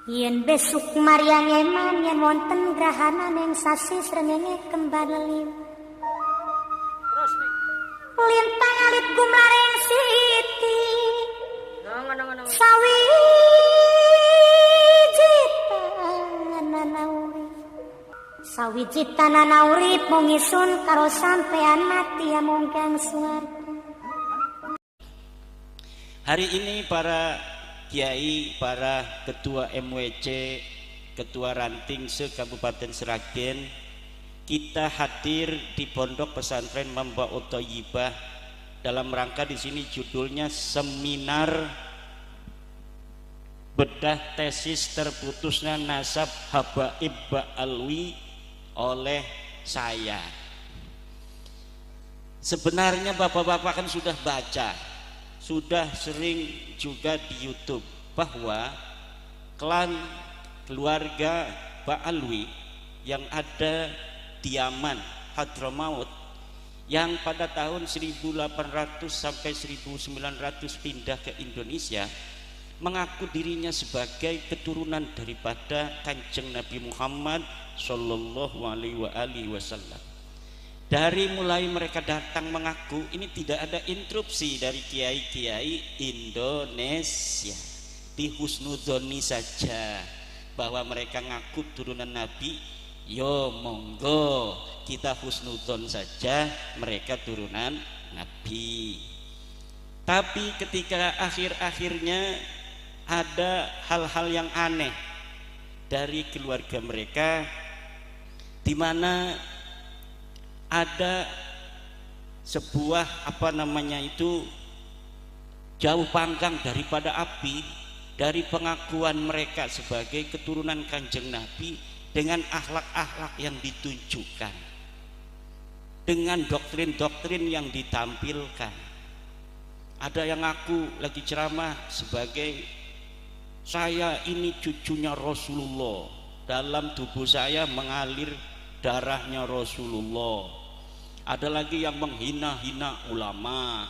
Yen besuk Maryang eman yen wonten grahana ning sasi srengenge kembar leliw. Terus nih. Lintang alit gumlaring siti. Ngono. Sawiji tanana urip mung isun karo sampean mati amung kang swarga. Hari ini para kiai, para ketua MWC, ketua ranting se-Kabupaten Sragen, kita hadir di Pondok Pesantren Mambaul Thayyibah dalam rangka di sini judulnya seminar bedah tesis terputusnya nasab Habaib Ba'alwi oleh saya. Sebenarnya bapak-bapak kan sudah baca, sudah sering juga di YouTube bahwa klan keluarga Ba'alwi yang ada di Yaman, Hadramaut, yang pada tahun 1800 sampai 1900 pindah ke Indonesia, mengaku dirinya sebagai keturunan daripada Kanjeng Nabi Muhammad Sallallahu Alaihi Wasallam. Dari mulai mereka datang mengaku, ini tidak ada interupsi dari kiai-kiai Indonesia, dihusnudzoni saja bahwa mereka ngaku turunan Nabi. Yo monggo kita husnudzon saja mereka turunan Nabi. Tapi ketika akhir-akhirnya ada hal-hal yang aneh dari keluarga mereka, di mana ada sebuah jauh panggang daripada api dari pengakuan mereka sebagai keturunan Kanjeng Nabi dengan akhlak-akhlak yang ditunjukkan, dengan doktrin-doktrin yang ditampilkan. Ada yang ngaku lagi ceramah sebagai saya ini cucunya Rasulullah, dalam tubuh saya mengalir darahnya Rasulullah. Ada lagi yang menghina-hina ulama.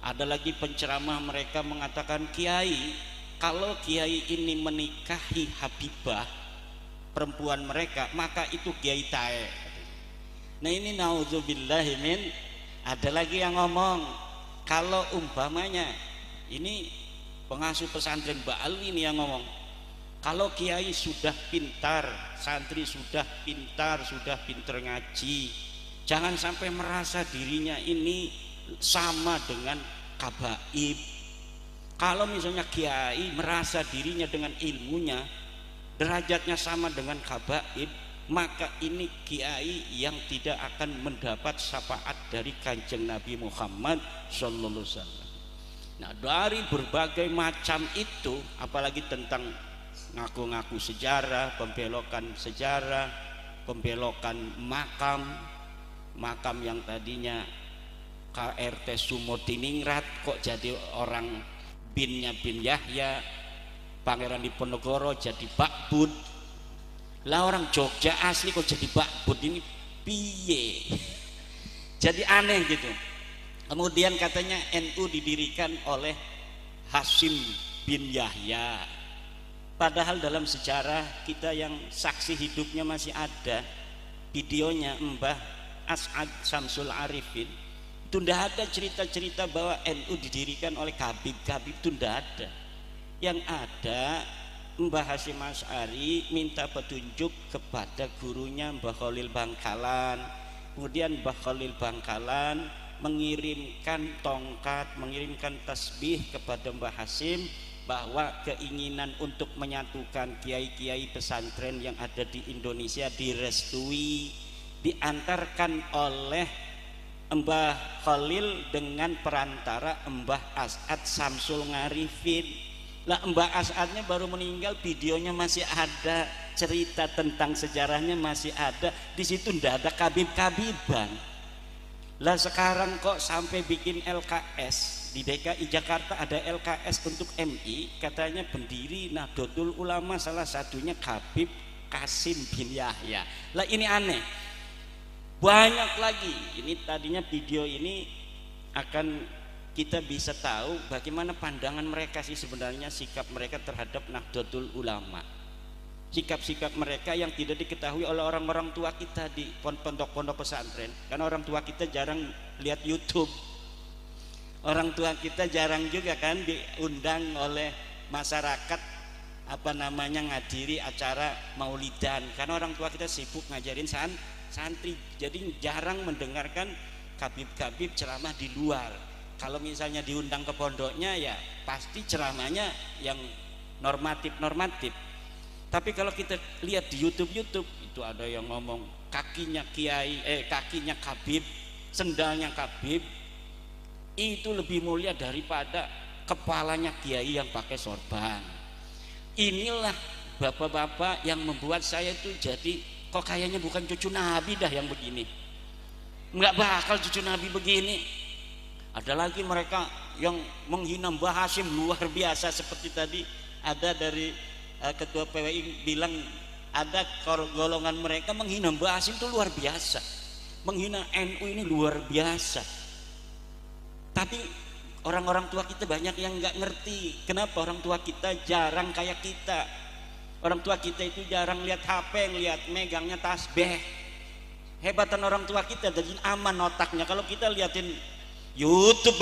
Ada lagi penceramah mereka mengatakan, kiai, kalau kiai ini menikahi Habibah perempuan mereka, maka itu kiai tae. Nah ini naudzubillahi min. Ada lagi yang ngomong, kalau umpamanya ini pengasuh pesantren Ba'alwi ini yang ngomong, kalau kiai sudah pintar, santri sudah pintar, sudah pintar ngaji, jangan sampai merasa dirinya ini sama dengan kabaib. Kalau misalnya kiai merasa dirinya dengan ilmunya derajatnya sama dengan kabaib, maka ini kiai yang tidak akan mendapat syafaat dari Kanjeng Nabi Muhammad sallallahu alaihi wasallam. Nah, dari berbagai macam itu, apalagi tentang ngaku-ngaku sejarah, pembelokan makam yang tadinya KRT Sumodiningrat kok jadi orang binnya bin Yahya, Pangeran Diponegoro jadi Bakbud. Lah orang Jogja asli kok jadi Bakbud, ini piye? Jadi aneh gitu. Kemudian katanya NU didirikan oleh Hasyim bin Yahya. Padahal dalam sejarah kita yang saksi hidupnya masih ada videonya, Mbah As'ad Samsul Arifin, itu tidak ada cerita-cerita bahwa NU didirikan oleh Habib-Habib, itu tidak ada. Yang ada Mbah Hasyim Asy'ari minta petunjuk kepada gurunya Mbah Khalil Bangkalan. Kemudian Mbah Khalil Bangkalan mengirimkan tongkat, mengirimkan tasbih kepada Mbah Hasyim bahwa keinginan untuk menyatukan kiai-kiai pesantren yang ada di Indonesia direstui, diantarkan oleh Mbah Khalil dengan perantara Mbah As'ad Samsul Ngarifin. Lah Mbah As'adnya baru meninggal, videonya masih ada, cerita tentang sejarahnya masih ada. Di situ ndak ada kabib-kabiban. Lah sekarang kok sampai bikin LKS di DKI Jakarta, ada LKS untuk MI, katanya pendiri Nahdlatul Ulama salah satunya Habib Qasim bin Yahya. Lah ini aneh. Banyak lagi. Ini tadinya video ini akan kita bisa tahu bagaimana pandangan mereka sih sebenarnya, sikap mereka terhadap Nahdlatul Ulama. sikap-sikap mereka yang tidak diketahui oleh orang-orang tua kita di pondok-pondok pesantren. Karena orang tua kita jarang lihat YouTube, orang tua kita jarang juga kan diundang oleh masyarakat ngadiri acara maulidan, karena orang tua kita sibuk ngajarin santri, jadi jarang mendengarkan kabib-kabib ceramah di luar. Kalau misalnya diundang ke pondoknya ya pasti ceramahnya yang normatif. Tapi kalau kita lihat di YouTube itu ada yang ngomong kakinya kabib, sendalnya kabib itu lebih mulia daripada kepalanya kiai yang pakai sorban. Inilah bapak-bapak yang membuat saya itu jadi kok kayaknya bukan cucu Nabi dah yang begini, nggak bakal cucu Nabi begini. Ada lagi mereka yang menghina Mbah Hasyim luar biasa, seperti tadi ada dari ketua PWI bilang ada golongan mereka menghina Mbah Hasyim itu luar biasa, menghina NU ini luar biasa. Tapi orang-orang tua kita banyak yang nggak ngerti. Kenapa? Orang tua kita jarang kayak kita. Orang tua kita itu jarang lihat HP, lihat megangnya tasbih. Hebatan orang tua kita jadi aman otaknya. Kalau kita liatin YouTube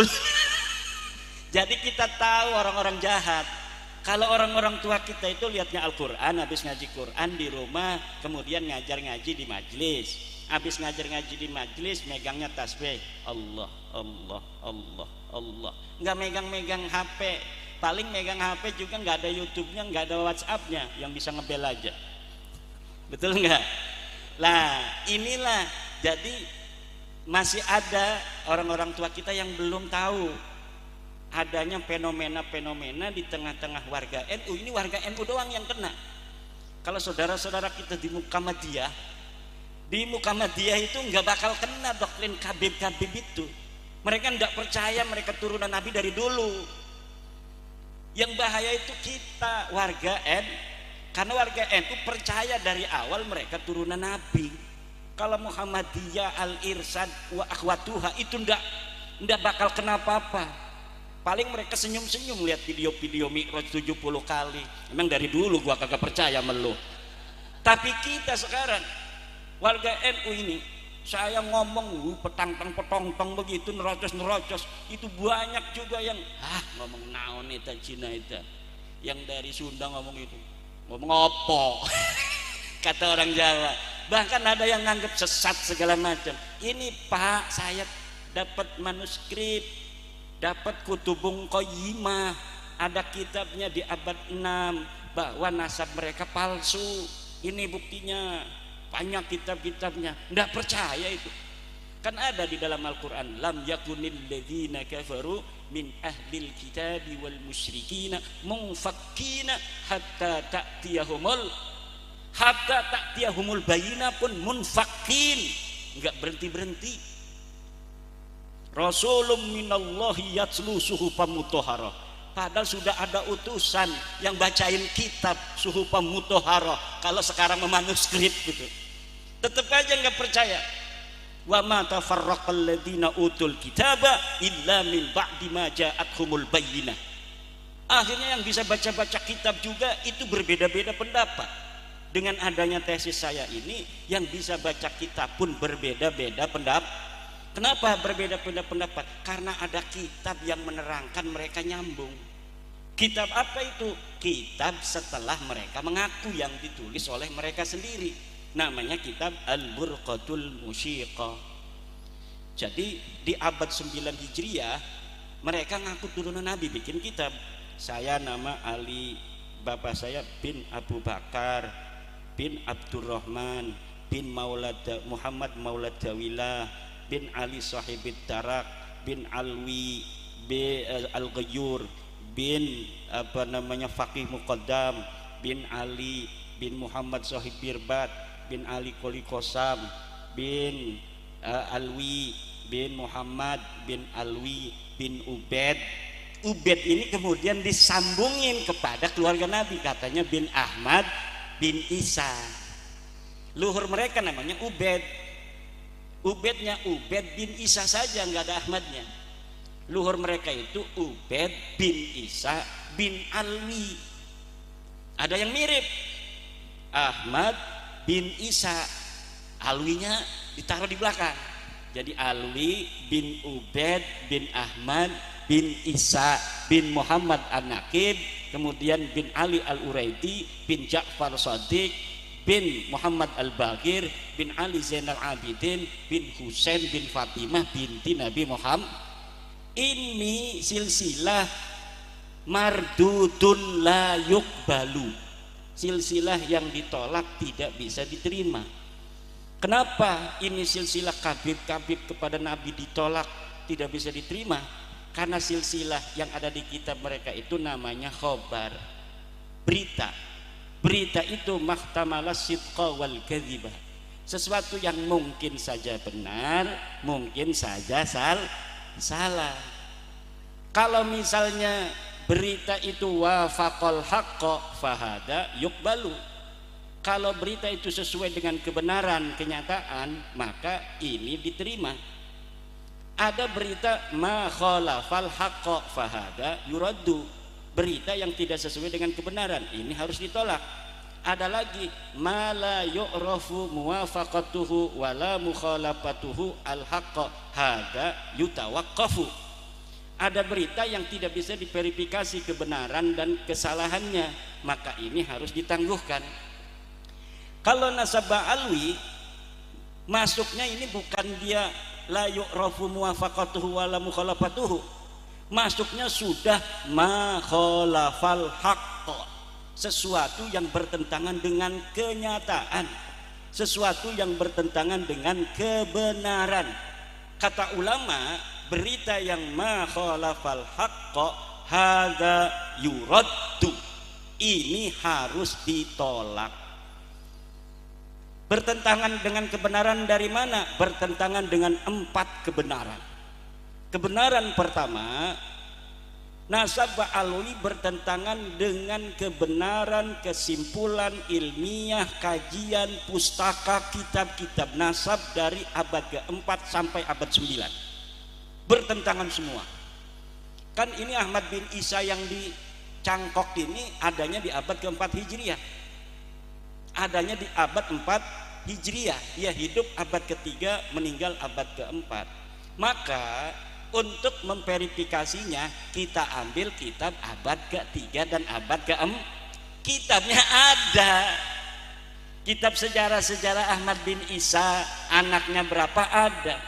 jadi kita tahu orang-orang jahat. Kalau orang-orang tua kita itu lihatnya Al-Quran, habis ngaji Quran di rumah, kemudian ngajar ngaji di majlis. Habis ngajar ngaji di majlis, megangnya tasbih. Allah, Allah, Allah, Allah. Nggak megang-megang HP. Paling megang HP juga nggak ada YouTube-nya, nggak ada WhatsApp-nya, yang bisa ngebel aja. Betul nggak? Lah, inilah jadi masih ada orang-orang tua kita yang belum tahu adanya fenomena-fenomena di tengah-tengah warga NU. Ini warga NU doang yang kena. Kalau saudara-saudara kita di Muhammadiyah itu nggak bakal kena doktrin kabib-kabib itu. Mereka nggak percaya mereka turunan Nabi dari dulu. Yang bahaya itu kita warga NU, karena warga NU percaya dari awal mereka turunan Nabi. Kalau Muhammadiyah, Al-Irsyad wa akhwatuha itu ndak bakal kena apa-apa. Paling mereka senyum-senyum lihat video-video Mi'raj 70 kali. Emang dari dulu gua kagak percaya melu. Tapi kita sekarang warga NU ini, saya ngomong petang-petong begitu, nerocos itu banyak juga yang ngomong naon eta Cina eta. Yang dari Sunda ngomong itu. Ngomong opo? Kata orang Jawa. Bahkan ada yang nganggap sesat segala macam. Ini Pak, saya dapat manuskrip, dapat Kutubung Qayyimah, ada kitabnya di abad 6 bahwa nasab mereka palsu. Ini buktinya, banyak kitab-kitabnya. Nggak percaya itu. Kan ada di dalam Al-Quran, lam yakunil ladzina kafaru min ahlil kitabi wal musyrikina munfakkina hatta ta'tiyahumul bayina pun munfakin, enggak berhenti. Rasulun minallahi yatslu suhufan mutahharah. Padahal sudah ada utusan yang bacain kitab suhufan mutahharah. Kalau sekarang memanuskrip gitu, tetap aja enggak percaya. Wa ma tafarraqal ladzina utul kitaba illa min ba'di ma ja'atuhumul bayyinah. Akhirnya yang bisa baca-baca kitab juga itu berbeda-beda pendapat. Dengan adanya tesis saya ini, yang bisa baca kitab pun berbeda-beda pendapat. Kenapa berbeda-beda pendapat? Karena ada kitab yang menerangkan mereka nyambung. Kitab apa itu? Kitab setelah mereka mengaku, yang ditulis oleh mereka sendiri. Namanya kitab Al-Burqatul Musyiqah. Jadi di abad 9 Hijriah mereka ngaku turunan Nabi, bikin kitab. Saya nama Ali, bapak saya bin Abu Bakar bin Abdurrahman bin Muhammad Maulad Dawilah bin Ali Sahibid Tarak bin Alwi bin Al-Ghayyur bin Faqih Muqaddam bin Ali bin Muhammad Sahib Birbat bin Ali Qoli Qosam bin Alwi bin Muhammad bin Alwi bin Ubed ini kemudian disambungin kepada keluarga Nabi, katanya bin Ahmad bin Isa. Luhur mereka namanya Ubed. Ubednya Ubed bin Isa saja, nggak ada Ahmadnya. Luhur mereka itu Ubed bin Isa bin Alwi. Ada yang mirip. Ahmad bin Isa. Alwinya ditaruh di belakang. Jadi Alwi bin Ubaid bin Ahmad bin Isa bin Muhammad An-Naqib, kemudian bin Ali Al-Uraidi bin Ja'far Shadiq bin Muhammad Al-Baqir bin Ali Zainal Abidin bin Husain bin Fatimah binti Nabi Muhammad. Ini silsilah mardudun la yuqbalu, silsilah yang ditolak tidak bisa diterima. Kenapa ini silsilah kabib-kabib kepada Nabi ditolak tidak bisa diterima? Karena silsilah yang ada di kitab mereka itu namanya khobar, berita. Berita itu mahtamala sidqa wal kadhiba, sesuatu yang mungkin saja benar, mungkin saja salah. Kalau misalnya berita itu wafaqal haqqo fahada yuqbalu, kalau berita itu sesuai dengan kebenaran kenyataan, maka ini diterima. Ada berita ma khalafal haqqo fahada yuraddu, berita yang tidak sesuai dengan kebenaran, ini harus ditolak. Ada lagi ma la yu'rafu muwafaqatuhu wala mukhalafatuhu al haqqo hada yutawaqqafu, ada berita yang tidak bisa diverifikasi kebenaran dan kesalahannya, maka ini harus ditangguhkan. Kalau nasabah alwi masuknya ini bukan dia la yu'rafu muwafaqatuhu wala mukhalafatuhu, masuknya sudah ma khalafal haqqo, sesuatu yang bertentangan dengan kenyataan, sesuatu yang bertentangan dengan kebenaran. Kata ulama, berita yang ma khalafal haqqo hadza yuraddu, ini harus ditolak. Bertentangan dengan kebenaran dari mana? Bertentangan dengan 4 kebenaran. Kebenaran pertama, nasabah alwi bertentangan dengan kebenaran kesimpulan ilmiah kajian pustaka kitab-kitab nasab dari abad ke-4 sampai abad 9. Bertentangan semua. Kan ini Ahmad bin Isa yang dicangkok ini adanya di abad ke-4 Hijriah. Adanya di abad 4 Hijriah. Dia hidup abad ke-3, meninggal abad ke-4. Maka untuk memverifikasinya kita ambil kitab abad ke-3 dan abad ke-4. Kitabnya ada. Kitab sejarah-sejarah Ahmad bin Isa, anaknya berapa ada.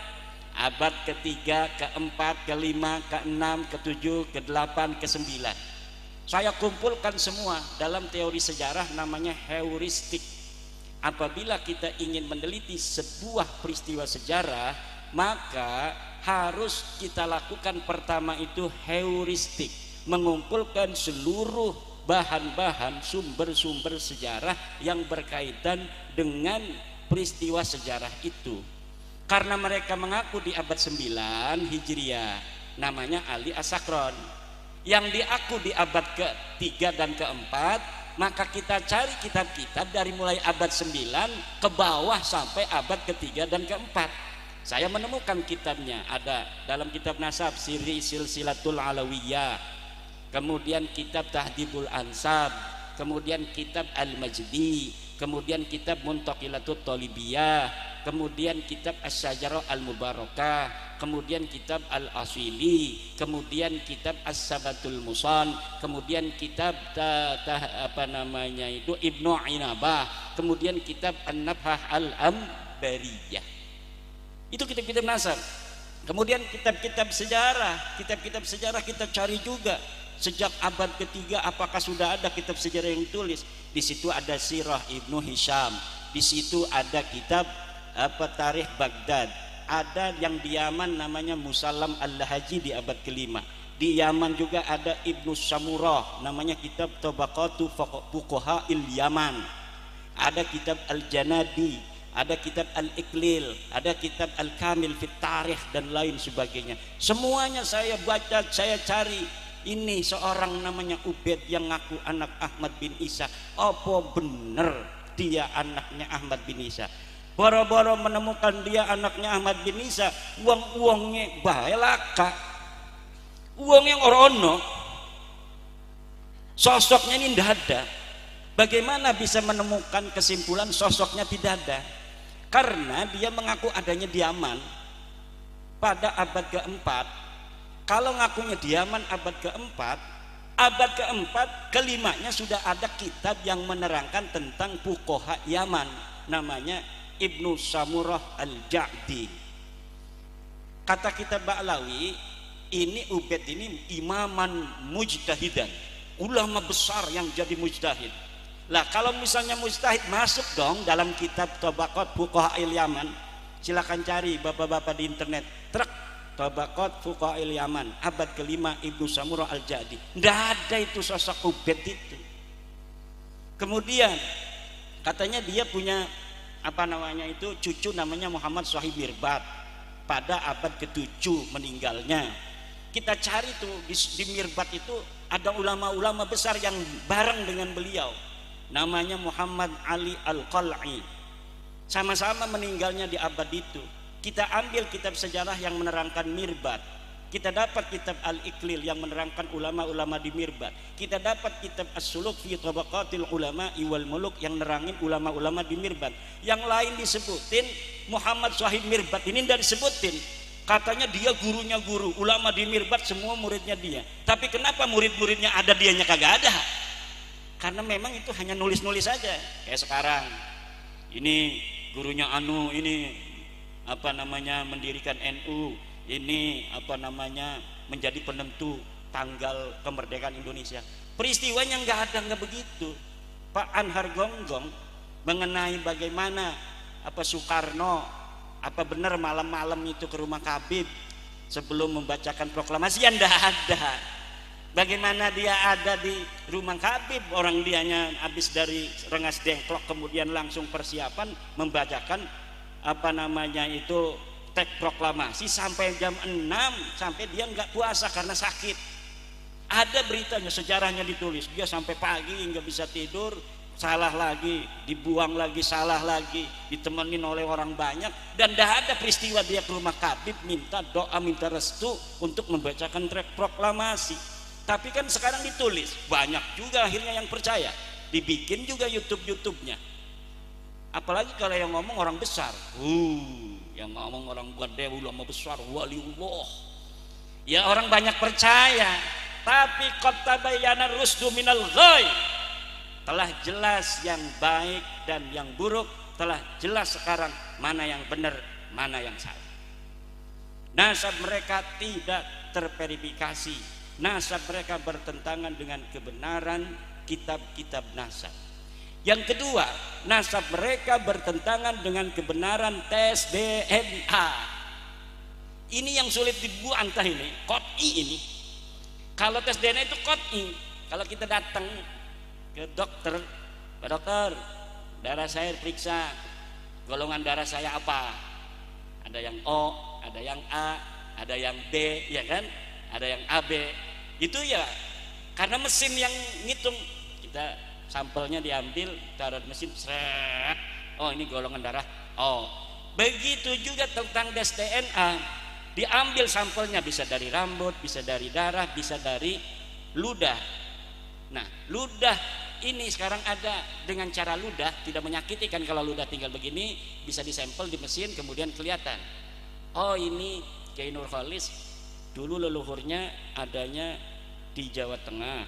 Abad ke-3, ke-4, ke-5, ke-6, ke-7, ke-8, ke-9. Saya kumpulkan semua dalam teori sejarah namanya heuristik. Apabila kita ingin meneliti sebuah peristiwa sejarah, maka harus kita lakukan pertama itu heuristik, mengumpulkan seluruh bahan-bahan sumber-sumber sejarah yang berkaitan dengan peristiwa sejarah itu. Karena mereka mengaku di abad 9 Hijriah, namanya Ali As-Sakron. Yang diaku di abad ke-3 dan ke-4, maka kita cari kitab-kitab dari mulai abad 9 ke bawah sampai abad ke-3 dan ke-4. Saya menemukan kitabnya, ada dalam kitab nasab Siri Silsilatul Alawiyah, kemudian kitab Tahdibul Ansab, kemudian kitab Al-Majdi, kemudian kitab Muntaqilatut Talibiyah, kemudian kitab As-Syajarah Al-Mubarakah, kemudian kitab Al-Asili, kemudian kitab As-Sabatul Musan, kemudian kitab Ibnu Inabah, kemudian kitab An-Nabhah Al-Ambariyah. Itu kitab-kitab nasab. Kemudian kitab-kitab sejarah kita cari juga. Sejak abad ke-3 apakah sudah ada kitab sejarah yang ditulis? Di situ ada Sirah Ibnu Hisham, di situ ada kitab Tarikh Baghdad, ada yang di Yaman namanya Musallam Al-Lahaji di abad ke-5. Di Yaman juga ada Ibnu Samurah, namanya kitab Tabaqatu Fuqaha'il Yaman. Ada kitab Al-Janadi, ada kitab Al-Iqlil, ada kitab Al-Kamil fit Tarikh dan lain sebagainya. Semuanya saya baca, saya cari. Ini seorang namanya Ubaid yang ngaku anak Ahmad bin Isa. Apa bener dia anaknya Ahmad bin Isa? Boro-boro menemukan dia anaknya Ahmad bin Isa, uang-uangnya bae laka, uangnya orono, sosoknya ini ndak ada. Bagaimana bisa menemukan kesimpulan sosoknya tidak ada? Karena dia mengaku adanya di Yaman pada abad keempat. Kalau ngakunya di Yaman abad keempat, abad keempat kelimanya sudah ada kitab yang menerangkan tentang fuqaha Yaman, namanya Ibnu Samurah Al-Ja'di. Kata kitab Ba'lawi, ini Ubaid ini imaman mujtahidan, ulama besar yang jadi mujtahid. Lah kalau misalnya mujtahid masuk dong dalam kitab Tabaqat Fuqaha'il Yaman. Silakan cari bapak-bapak di internet. Truk Tabaqat Fuqaha'il Yaman abad kelima Ibnu Samurah Al-Ja'di. Nggak ada itu sosok Ubaid itu. Kemudian katanya dia punya cucu namanya Muhammad Shahib Mirbat pada abad ke-7 meninggalnya. Kita cari tuh di Mirbat itu ada ulama-ulama besar yang bareng dengan beliau, namanya Muhammad Ali Al-Qal'i, sama-sama meninggalnya di abad itu. Kita ambil kitab sejarah yang menerangkan Mirbat, kita dapat kitab Al-Iqlil yang menerangkan ulama-ulama di Mirbat, kita dapat kitab As-Suluk fi Tabaqatil Ulama wal Muluk yang nerangin ulama-ulama di Mirbat. Yang lain disebutin, Muhammad Shahib Mirbat ini tidak disebutin. Katanya dia gurunya guru, ulama di Mirbat semua muridnya dia. Tapi kenapa murid-muridnya ada, dianya kagak ada? Karena memang itu hanya nulis-nulis saja. Kayak sekarang ini gurunya Anu, ini mendirikan NU, ini menjadi penentu tanggal kemerdekaan Indonesia. Peristiwanya nggak begitu. Pak Anhar Gonggong mengenai bagaimana Soekarno benar malam-malam itu ke rumah Habib sebelum membacakan proklamasi, ya nggak ada. Bagaimana dia ada di rumah Habib, orang dianya habis dari Rengas Dengklok kemudian langsung persiapan membacakan teks proklamasi sampai jam 6, sampai dia nggak puasa karena sakit. Ada beritanya, sejarahnya ditulis, dia sampai pagi nggak bisa tidur, salah lagi, dibuang lagi, salah lagi, ditemenin oleh orang banyak, dan tidak ada peristiwa dia ke rumah Habib minta doa, minta restu untuk membacakan teks proklamasi. Tapi kan sekarang ditulis, banyak juga akhirnya yang percaya, dibikin juga YouTube-nya. Apalagi kalau yang ngomong orang besar, yang ngomong orang gede, ulama besar, waliullah, ya orang banyak percaya. Tapi qad tabayyana rusdu minal ghai, telah jelas yang baik dan yang buruk, telah jelas sekarang mana yang benar, mana yang salah. Nasab mereka tidak terverifikasi, nasab mereka bertentangan dengan kebenaran kitab-kitab nasab. Yang kedua, nasab mereka bertentangan dengan kebenaran tes DNA. Ini yang sulit dibantah ini, qot'i ini. Kalau tes DNA itu qot'i. Kalau kita datang ke dokter, Pak dokter, darah saya periksa, golongan darah saya apa? Ada yang O, ada yang A, ada yang B, ya kan? Ada yang AB. Itu ya karena mesin yang ngitung. Kita sampelnya diambil, taruh di mesin, seret. Oh ini golongan darah. Oh, begitu juga tentang tes DNA. Diambil sampelnya, bisa dari rambut, bisa dari darah, bisa dari ludah. Nah, ludah ini sekarang ada dengan cara ludah, tidak menyakiti kan. Kalau ludah tinggal begini, bisa disampel di mesin, kemudian kelihatan. Oh ini Kiai Nurholis dulu leluhurnya adanya di Jawa Tengah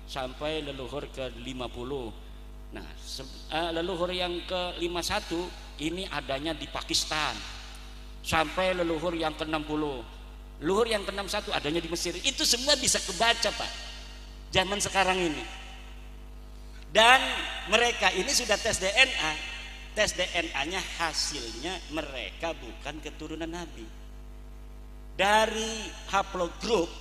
sampai leluhur ke 50. Nah, leluhur yang ke 51 ini adanya di Pakistan sampai leluhur yang ke 60. Leluhur yang ke 61 adanya di Mesir. Itu semua bisa kebaca, Pak, zaman sekarang ini. Dan mereka ini sudah tes DNA. Tes DNA-nya hasilnya mereka bukan keturunan Nabi. Dari haplogroup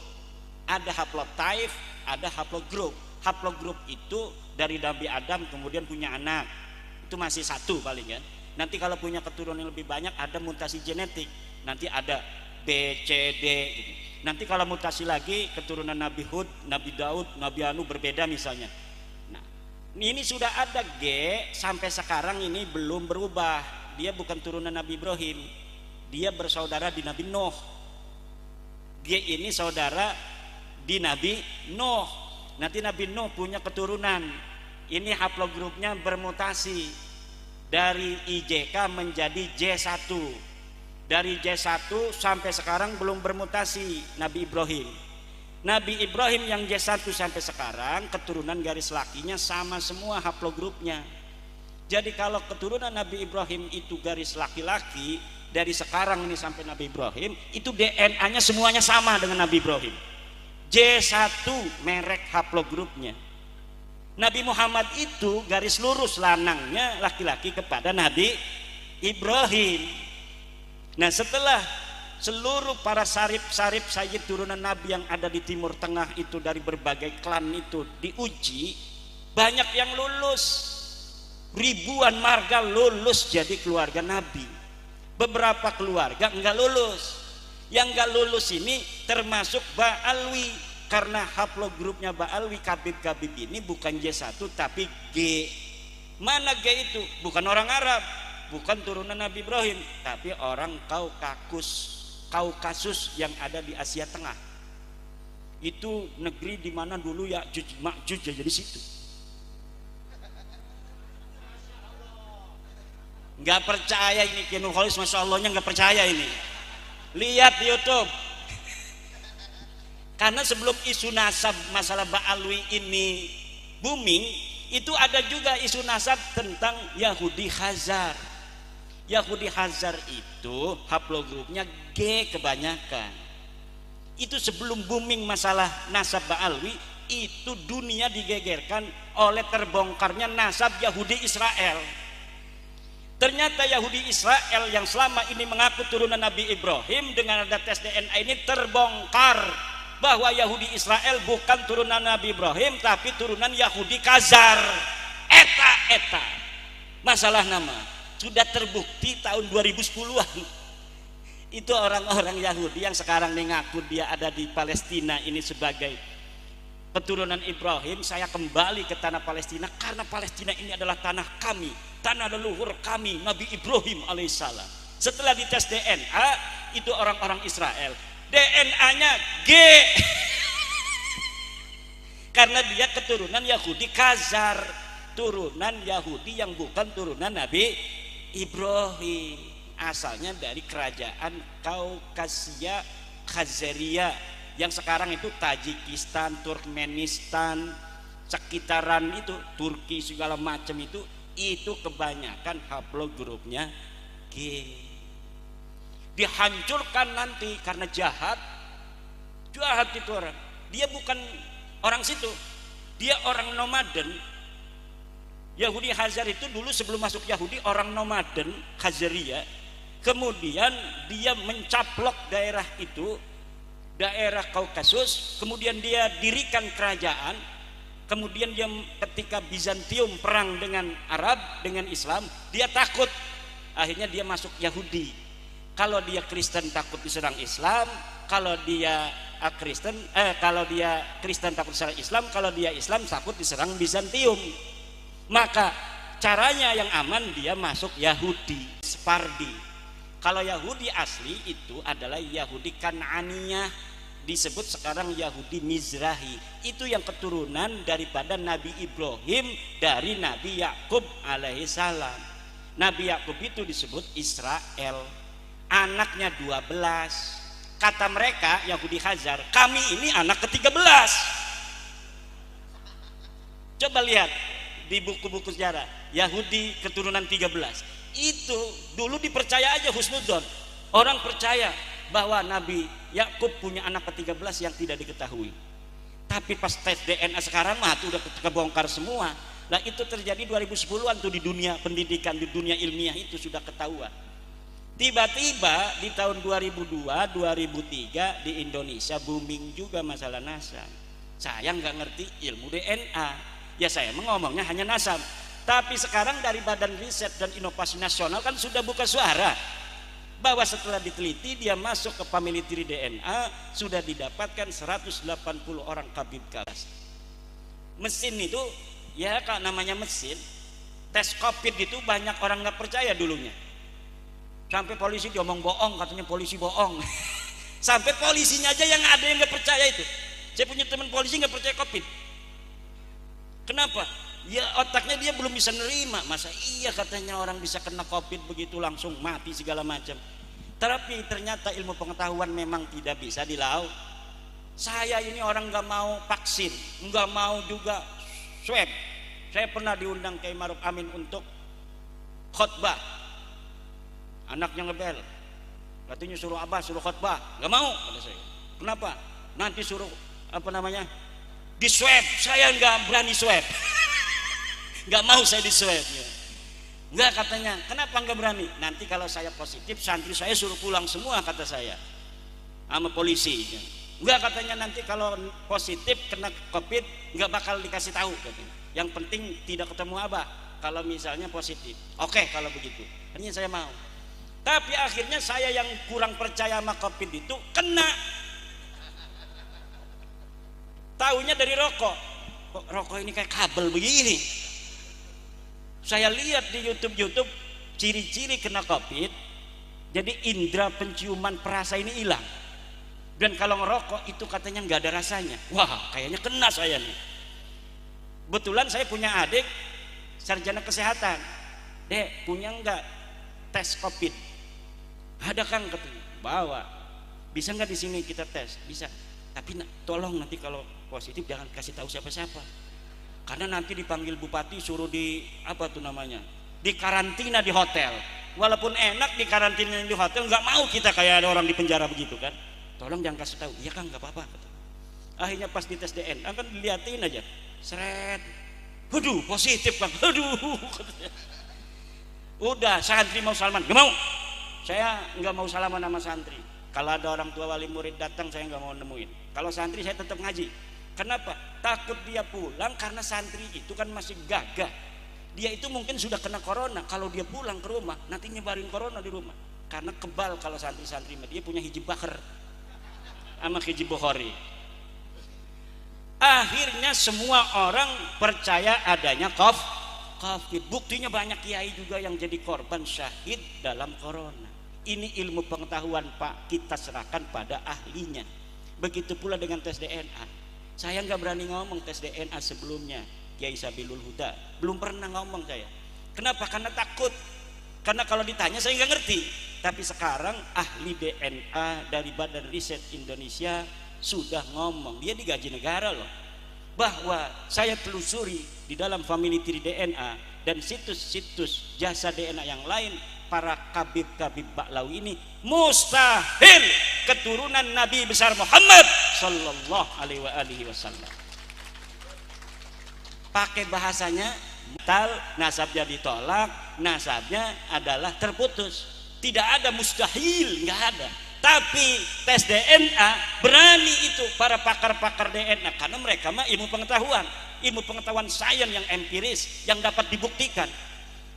ada haplotype, ada haplogroup. Haplogroup itu dari Nabi Adam kemudian punya anak, itu masih satu paling kan. Nanti kalau punya keturunan yang lebih banyak ada mutasi genetik, nanti ada B, C, D gitu. Nanti kalau mutasi lagi keturunan Nabi Hud, Nabi Daud, Nabi Anu berbeda misalnya. Nah, ini sudah ada G sampai sekarang ini belum berubah. Dia bukan turunan Nabi Ibrahim, dia bersaudara di Nabi Nuh. G ini saudara di Nabi Nuh. Nanti Nabi Nuh punya keturunan ini haplogrupnya bermutasi dari IJK menjadi J1. Dari J1 sampai sekarang belum bermutasi Nabi Ibrahim. Nabi Ibrahim yang J1 sampai sekarang keturunan garis lakinya sama semua haplogrupnya. Jadi kalau keturunan Nabi Ibrahim itu garis laki-laki, dari sekarang ini sampai Nabi Ibrahim itu DNA-nya semuanya sama dengan Nabi Ibrahim. J1 merek haplogrupnya. Nabi Muhammad itu garis lurus lanangnya laki-laki kepada Nabi Ibrahim. Nah, setelah seluruh para sarip-sarip sayyid turunan Nabi yang ada di Timur Tengah itu dari berbagai klan itu diuji, banyak yang lulus. Ribuan marga lulus jadi keluarga Nabi. Beberapa keluarga enggak lulus. Yang enggak lulus ini termasuk Ba'alwi, karena haplogrupnya Ba'alwi Kabib-Kabib ini bukan J1 tapi G. Mana G itu? Bukan orang Arab, bukan turunan Nabi Ibrahim, tapi orang Kaukasus yang ada di Asia Tengah. Itu negeri di mana dulu Ya'juj Ma'juj jadi situ. Nggak percaya ini Kiai Nurholis, masya Allahnya nggak percaya ini. Lihat di YouTube. Karena sebelum isu nasab masalah Ba'alwi ini booming, itu ada juga isu nasab tentang Yahudi Khazar. Yahudi Khazar itu haplogrupnya G kebanyakan. Itu sebelum booming masalah nasab Ba'alwi, itu dunia digegerkan oleh terbongkarnya nasab Yahudi Israel. Ternyata Yahudi Israel yang selama ini mengaku turunan Nabi Ibrahim, dengan ada tes DNA ini terbongkar bahwa Yahudi Israel bukan turunan Nabi Ibrahim tapi turunan Yahudi Khazar. Eta masalah nama sudah terbukti tahun 2010-an. Itu orang-orang Yahudi yang sekarang mengaku dia ada di Palestina ini sebagai keturunan Ibrahim. Saya kembali ke tanah Palestina karena Palestina ini adalah tanah kami, tanah leluhur kami Nabi Ibrahim alaihissalam. Setelah dites DNA, itu orang-orang Israel DNA-nya G karena dia keturunan Yahudi Khazar, turunan Yahudi yang bukan turunan Nabi Ibrahim, asalnya dari kerajaan Kaukasia Khazaria yang sekarang itu Tajikistan, Turkmenistan, sekitaran itu Turki segala macam itu kebanyakan haplogrupnya G. Dihancurkan nanti karena jahat itu orang. Dia bukan orang situ, dia orang nomaden. Yahudi Khazar itu dulu sebelum masuk Yahudi orang nomaden Khazaria. Kemudian dia mencaplok daerah itu, daerah Kaukasus, kemudian dia dirikan kerajaan. Kemudian dia ketika Bizantium perang dengan Arab, dengan Islam, dia takut. Akhirnya dia masuk Yahudi. Kalau dia Kristen takut diserang Islam, kalau dia Kristen takut diserang Islam, kalau dia Islam takut diserang Bizantium. Maka caranya yang aman dia masuk Yahudi Separdi. Kalau Yahudi asli itu adalah Yahudi Kan'aniyah, disebut sekarang Yahudi Mizrahi. Itu yang keturunan daripada Nabi Ibrahim dari Nabi Yakub alaihissalam. Nabi Yakub itu disebut Israel, anaknya 12. Kata mereka Yahudi Khazar, kami ini anak ke-13. Coba lihat di buku-buku sejarah, Yahudi keturunan 13. Itu dulu dipercaya aja husnudzon. Orang percaya bahwa Nabi Yakub punya anak ke-13 yang tidak diketahui. Tapi pas tes DNA sekarang mah itu udah kebongkar semua. Nah itu terjadi 2010-an tuh di dunia pendidikan, di dunia ilmiah itu sudah ketahuan. Tiba-tiba di tahun 2002, 2003 di Indonesia booming juga masalah nasab. Saya nggak ngerti ilmu DNA, ya saya ngomongnya hanya nasab. Tapi sekarang dari Badan Riset dan Inovasi Nasional kan sudah buka suara bahwa setelah diteliti dia masuk ke family tree DNA sudah didapatkan 180 orang kabib kabas. Mesin itu ya kak namanya mesin tes COVID itu banyak orang nggak percaya dulunya. Sampai polisi diomong bohong, katanya polisi bohong. Sampai polisinya aja yang ada yang nggak percaya itu. Saya punya teman polisi nggak percaya COVID. Kenapa? Ya otaknya dia belum bisa nerima, masa iya katanya orang bisa kena COVID begitu langsung mati segala macam. Tapi ternyata ilmu pengetahuan memang tidak bisa dilawan. Saya ini orang nggak mau vaksin, nggak mau juga swab. Saya pernah diundang Kiai Maruf Amin untuk khutbah. Anaknya ngebel, katanya suruh abah suruh khutbah, nggak mau kata saya. Kenapa? Nanti suruh di swab. Saya nggak berani swab. Nggak mau saya di swab. Nggak katanya. Kenapa nggak berani? Nanti kalau saya positif, santri saya suruh pulang semua kata saya sama polisi. Nggak katanya, nanti kalau positif kena COVID nggak bakal dikasih tahu katanya. Yang penting tidak ketemu abah kalau misalnya positif. Oke kalau begitu. Akhirnya saya mau. Tapi akhirnya saya yang kurang percaya sama COVID itu kena. Taunya dari rokok. Kok rokok ini kayak kabel begini? Saya lihat di YouTube ciri-ciri kena COVID. Jadi indera penciuman perasa ini hilang. Dan kalau ngerokok itu katanya nggak ada rasanya. Wah, kayaknya kena saya nih. Betulan saya punya adik sarjana kesehatan. Dek, punya nggak tes COVID? Ada Kang katanya. Bawa. Bisa nggak di sini kita tes? Bisa. Tapi tolong nanti kalau positif jangan kasih tahu siapa-siapa. Karena nanti dipanggil bupati suruh di karantina di hotel. Walaupun enak di karantina di hotel, nggak mau kita kayak ada orang di penjara begitu kan. Tolong jangan kasih tahu. Iya Kang, nggak apa-apa. Akhirnya pas dites DNA kan dilihatin aja. Seret. Waduh, positif Kang. Waduh. Udah, santri mau salaman. Nggak mau. Saya nggak mau salaman sama santri. Kalau ada orang tua wali murid datang, saya nggak mau nemuin. Kalau santri saya tetap ngaji. Kenapa? Takut dia pulang karena santri itu kan masih gagah. Dia itu mungkin sudah kena corona. Kalau dia pulang ke rumah, nanti nyebarin corona di rumah. Karena kebal kalau santri-santri dia punya hijib bakar sama hijib Bukhari. Akhirnya semua orang percaya adanya COVID. Buktinya banyak kiai juga yang jadi korban syahid dalam corona. Ini ilmu pengetahuan Pak, kita serahkan pada ahlinya. Begitu pula dengan tes DNA. Saya nggak berani ngomong tes DNA sebelumnya, Kiai Sabilul Huda belum pernah ngomong saya. Kenapa? Karena takut. Karena kalau ditanya saya nggak ngerti. Tapi sekarang ahli DNA dari Badan Riset Indonesia sudah ngomong, dia digaji negara loh, bahwa saya telusuri di dalam Family Tree DNA dan situs-situs jasa DNA yang lain, para kabib-kabib Baklawi ini mustahil keturunan Nabi besar Muhammad sallallahu alaihi wasallam. Pakai bahasanya batal, nasabnya ditolak, nasabnya adalah terputus. Tidak ada mustahil, nggak ada. Tapi tes DNA berani itu para pakar-pakar DNA, karena mereka mah ilmu pengetahuan sains yang empiris yang dapat dibuktikan.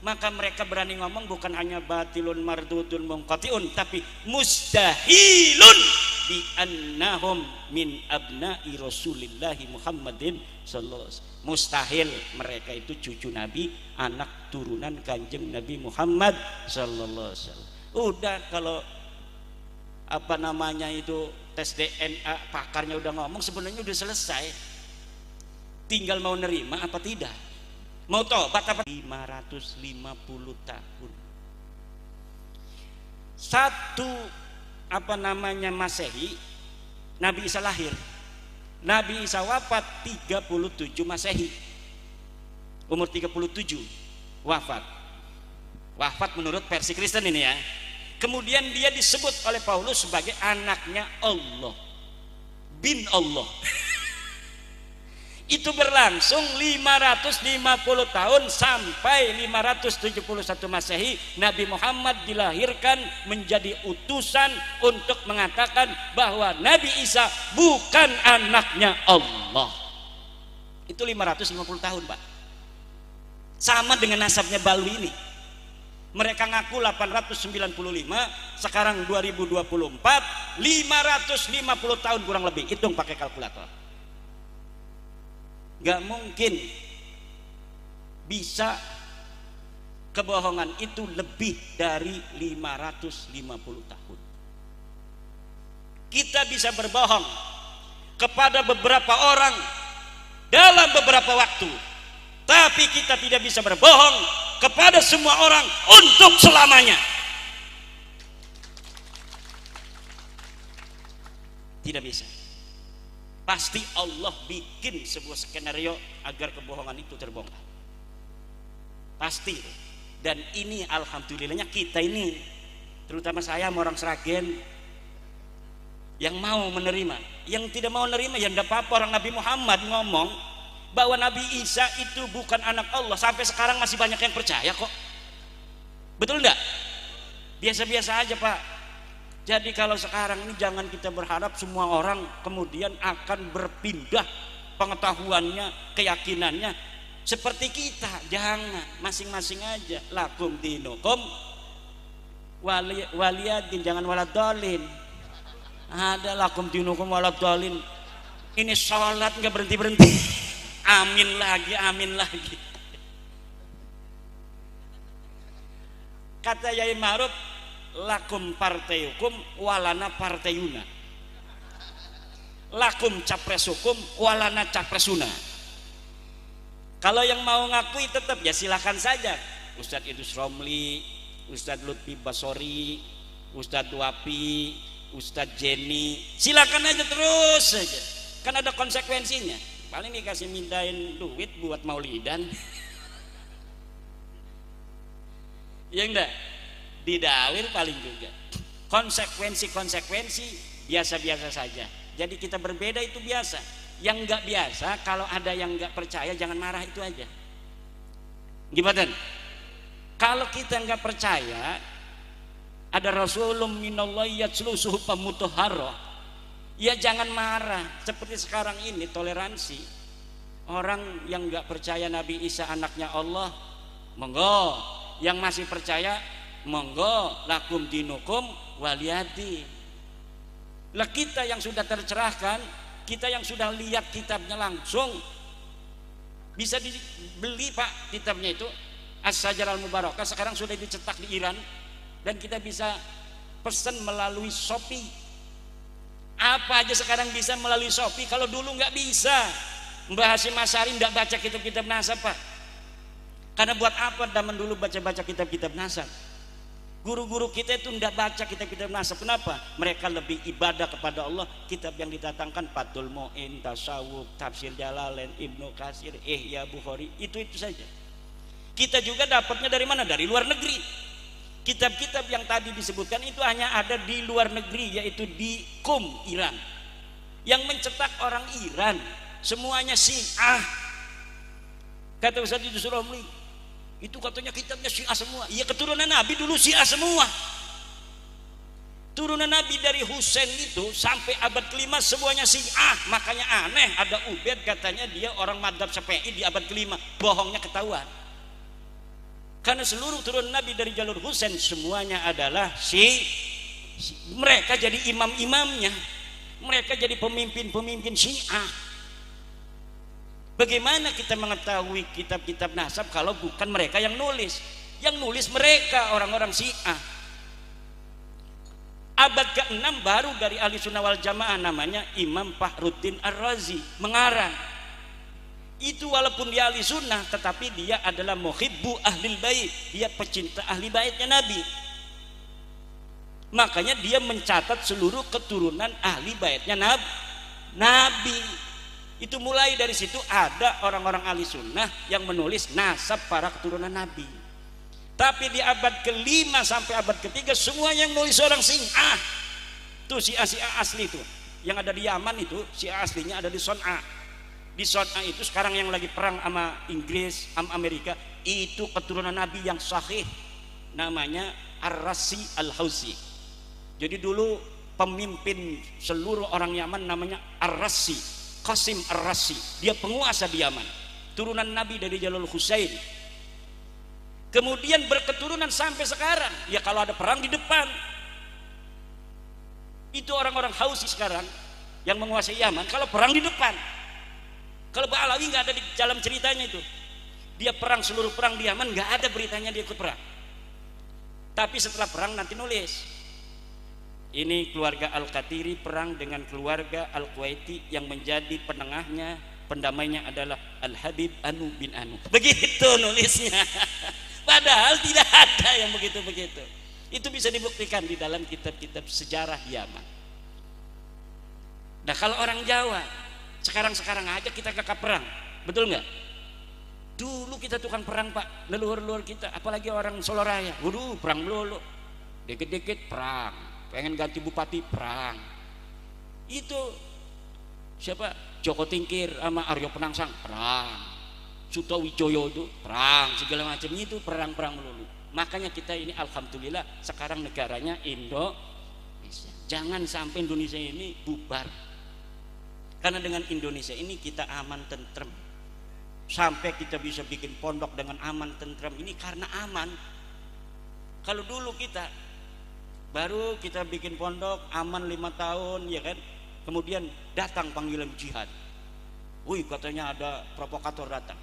Maka mereka berani ngomong bukan hanya batilun mardudun munqatiun, tapi mustahilun bi annahum min abna'i Rasulillahi Muhammadin sallallahu alaihi wasallam. Mustahil mereka itu cucu Nabi, anak turunan Kanjeng Nabi Muhammad sallallahu alaihi wasallam. Udah, kalau itu tes DNA pakarnya udah ngomong, sebenarnya udah selesai. Tinggal mau nerima apa tidak. Mau tobat apa? 550 tahun. Satu Masehi, Nabi Isa lahir. Nabi Isa wafat 37 Masehi. Umur 37 wafat. Wafat menurut versi Kristen ini ya. Kemudian dia disebut oleh Paulus sebagai anaknya Allah, bin Allah. Itu berlangsung 550 tahun sampai 571 Masehi. Nabi Muhammad dilahirkan menjadi utusan untuk mengatakan bahwa Nabi Isa bukan anaknya Allah. Itu 550 tahun Pak. Sama dengan nasabnya Balwi ini. Mereka ngaku 895, sekarang 2024, 550 tahun kurang lebih. Hitung pakai kalkulator. Gak mungkin bisa kebohongan itu lebih dari 550 tahun. Kita bisa berbohong kepada beberapa orang dalam beberapa waktu, Tapi kita tidak bisa berbohong kepada semua orang untuk selamanya. Tidak bisa. Pasti Allah bikin sebuah skenario agar kebohongan itu terbongkar. Pasti. Dan ini alhamdulillahnya kita ini, terutama saya sama orang Sragen, yang mau menerima. Yang tidak mau menerima ya tidak apa-apa. Orang Nabi Muhammad ngomong bahwa Nabi Isa itu bukan anak Allah, sampai sekarang masih banyak yang percaya kok. Betul enggak? Biasa-biasa aja Pak. Jadi kalau sekarang ini jangan kita berharap semua orang kemudian akan berpindah pengetahuannya, keyakinannya seperti kita. Jangan, masing-masing aja. Lakum dinukum waliyadin, jangan waladolin. Ada lakum dinukum waladolin. Ini sholat nggak berhenti-berhenti. Amin lagi, amin lagi. Kata Yai Ma'ruf, lakum partai hukum walana partayuna. Lakum capres hukum walana capresuna. Kalau yang mau ngakui tetap ya silakan saja. Ustadz Idrus Romli, Ustadz Lutfi Basori, Ustadz Wapi, Ustadz Jenny, silakan aja terus saja. Kan ada konsekuensinya. Paling dikasih mindain duit buat maulidan. Ya enggak? Didawil paling juga. Konsekuensi biasa-biasa saja. Jadi kita berbeda itu biasa. Yang enggak biasa, kalau ada yang enggak percaya jangan marah, itu aja. Gimana? Kalau kita enggak percaya ada Rasulullah minallahi yatslu suhufan mutahharah, ya jangan marah. Seperti sekarang ini toleransi. Orang yang nggak percaya Nabi Isa anaknya Allah, monggo. Yang masih percaya, monggo. Lakum dinukum waliyadi. Lah kita yang sudah tercerahkan, kita yang sudah lihat kitabnya langsung, bisa dibeli Pak kitabnya itu, As-Sajar Al-Mubarakah. Sekarang sudah dicetak di Iran dan kita bisa pesan melalui Shopee. Apa aja sekarang bisa melalui Shopee, kalau dulu nggak bisa. Mbah Hasyim Asy'ari nggak baca kitab-kitab nasab Pak. Karena buat apa zaman dulu baca-baca kitab-kitab nasab? Guru-guru kita itu nggak baca kitab-kitab nasab. Kenapa? Mereka lebih ibadah kepada Allah. Kitab yang didatangkan Fathul Mu'in, Tasawuf, Tafsir Jalalain, Ibnu Katsir, Ihya Bukhari, itu saja. Kita juga dapatnya dari mana? Dari luar negeri. Kitab-kitab yang tadi disebutkan itu hanya ada di luar negeri, yaitu di Qum, Iran. Yang mencetak orang Iran, semuanya Syiah. Kata Ustaz Idrus Romli, itu katanya kitabnya Syiah semua. Iya, keturunan Nabi dulu Syiah semua. Turunan Nabi dari Husain itu sampai abad ke-5 semuanya Syiah. Makanya aneh, ada Ubaid katanya dia orang madzhab Syafi'i di abad ke-5. Bohongnya ketahuan. Karena seluruh turun Nabi dari jalur Husain semuanya adalah mereka jadi imam-imamnya, mereka jadi pemimpin-pemimpin Syiah. Bagaimana kita mengetahui kitab-kitab nasab kalau bukan mereka yang nulis? Yang nulis mereka orang-orang Syiah. Abad ke-6 baru dari Ahli Sunnah wal Jamaah, namanya Imam Fakhruddin Ar-Razi, mengarang. Itu walaupun dia ahli sunnah, tetapi dia adalah muhibbu ahlil bait, dia pecinta ahli baitnya Nabi. Makanya dia mencatat seluruh keturunan ahli baitnya Nabi. Itu mulai dari situ ada orang-orang ahli sunnah yang menulis nasab para keturunan Nabi. Tapi di abad ke-5 sampai abad ke-3 semua yang nulis orang Syiah. Tuh Syiah asli itu, yang ada di Yaman itu Syiah aslinya ada di Son'a. Di Son'a itu sekarang yang lagi perang sama Inggris, sama Amerika, itu keturunan Nabi yang sahih, namanya Ar-Rasi Al-Hausi. Jadi dulu pemimpin seluruh orang Yaman namanya Ar-Rasi, Qasim Ar-Rasi. Dia penguasa di Yaman, turunan Nabi dari jalur Husain. Kemudian berketurunan sampai sekarang. Ya kalau ada perang di depan, itu orang-orang Hausi sekarang yang menguasai Yaman. Kalau perang di depan, kalau Ba'alawi nggak ada di dalam ceritanya itu. Dia perang, seluruh perang di Yaman nggak ada beritanya dia ikut perang. Tapi setelah perang nanti nulis. Ini keluarga Al-Qatiri perang dengan keluarga Al-Kuwaiti yang menjadi penengahnya pendamainya adalah Al-Habib Anu bin Anu. Begitu nulisnya. Padahal tidak ada yang begitu-begitu. Itu bisa dibuktikan di dalam kitab-kitab sejarah Yaman. Nah kalau orang Jawa sekarang aja kita kakak perang, betul nggak? Dulu kita tukang perang Pak, leluhur-leluhur kita, apalagi orang Solo Raya. Waduh, perang melulu. Dikit-dikit perang, pengen ganti bupati perang. Itu siapa? Joko Tingkir sama Aryo Penangsang perang. Suto Wijoyo itu perang, segala macam itu perang-perang melulu. Makanya kita ini alhamdulillah sekarang negaranya Indonesia. Jangan sampai Indonesia ini bubar. Karena dengan Indonesia ini kita aman tentrem. Sampai kita bisa bikin pondok dengan aman tentrem ini karena aman. Kalau dulu kita baru kita bikin pondok aman 5 tahun ya kan, kemudian datang panggilan jihad. Wih katanya ada provokator datang,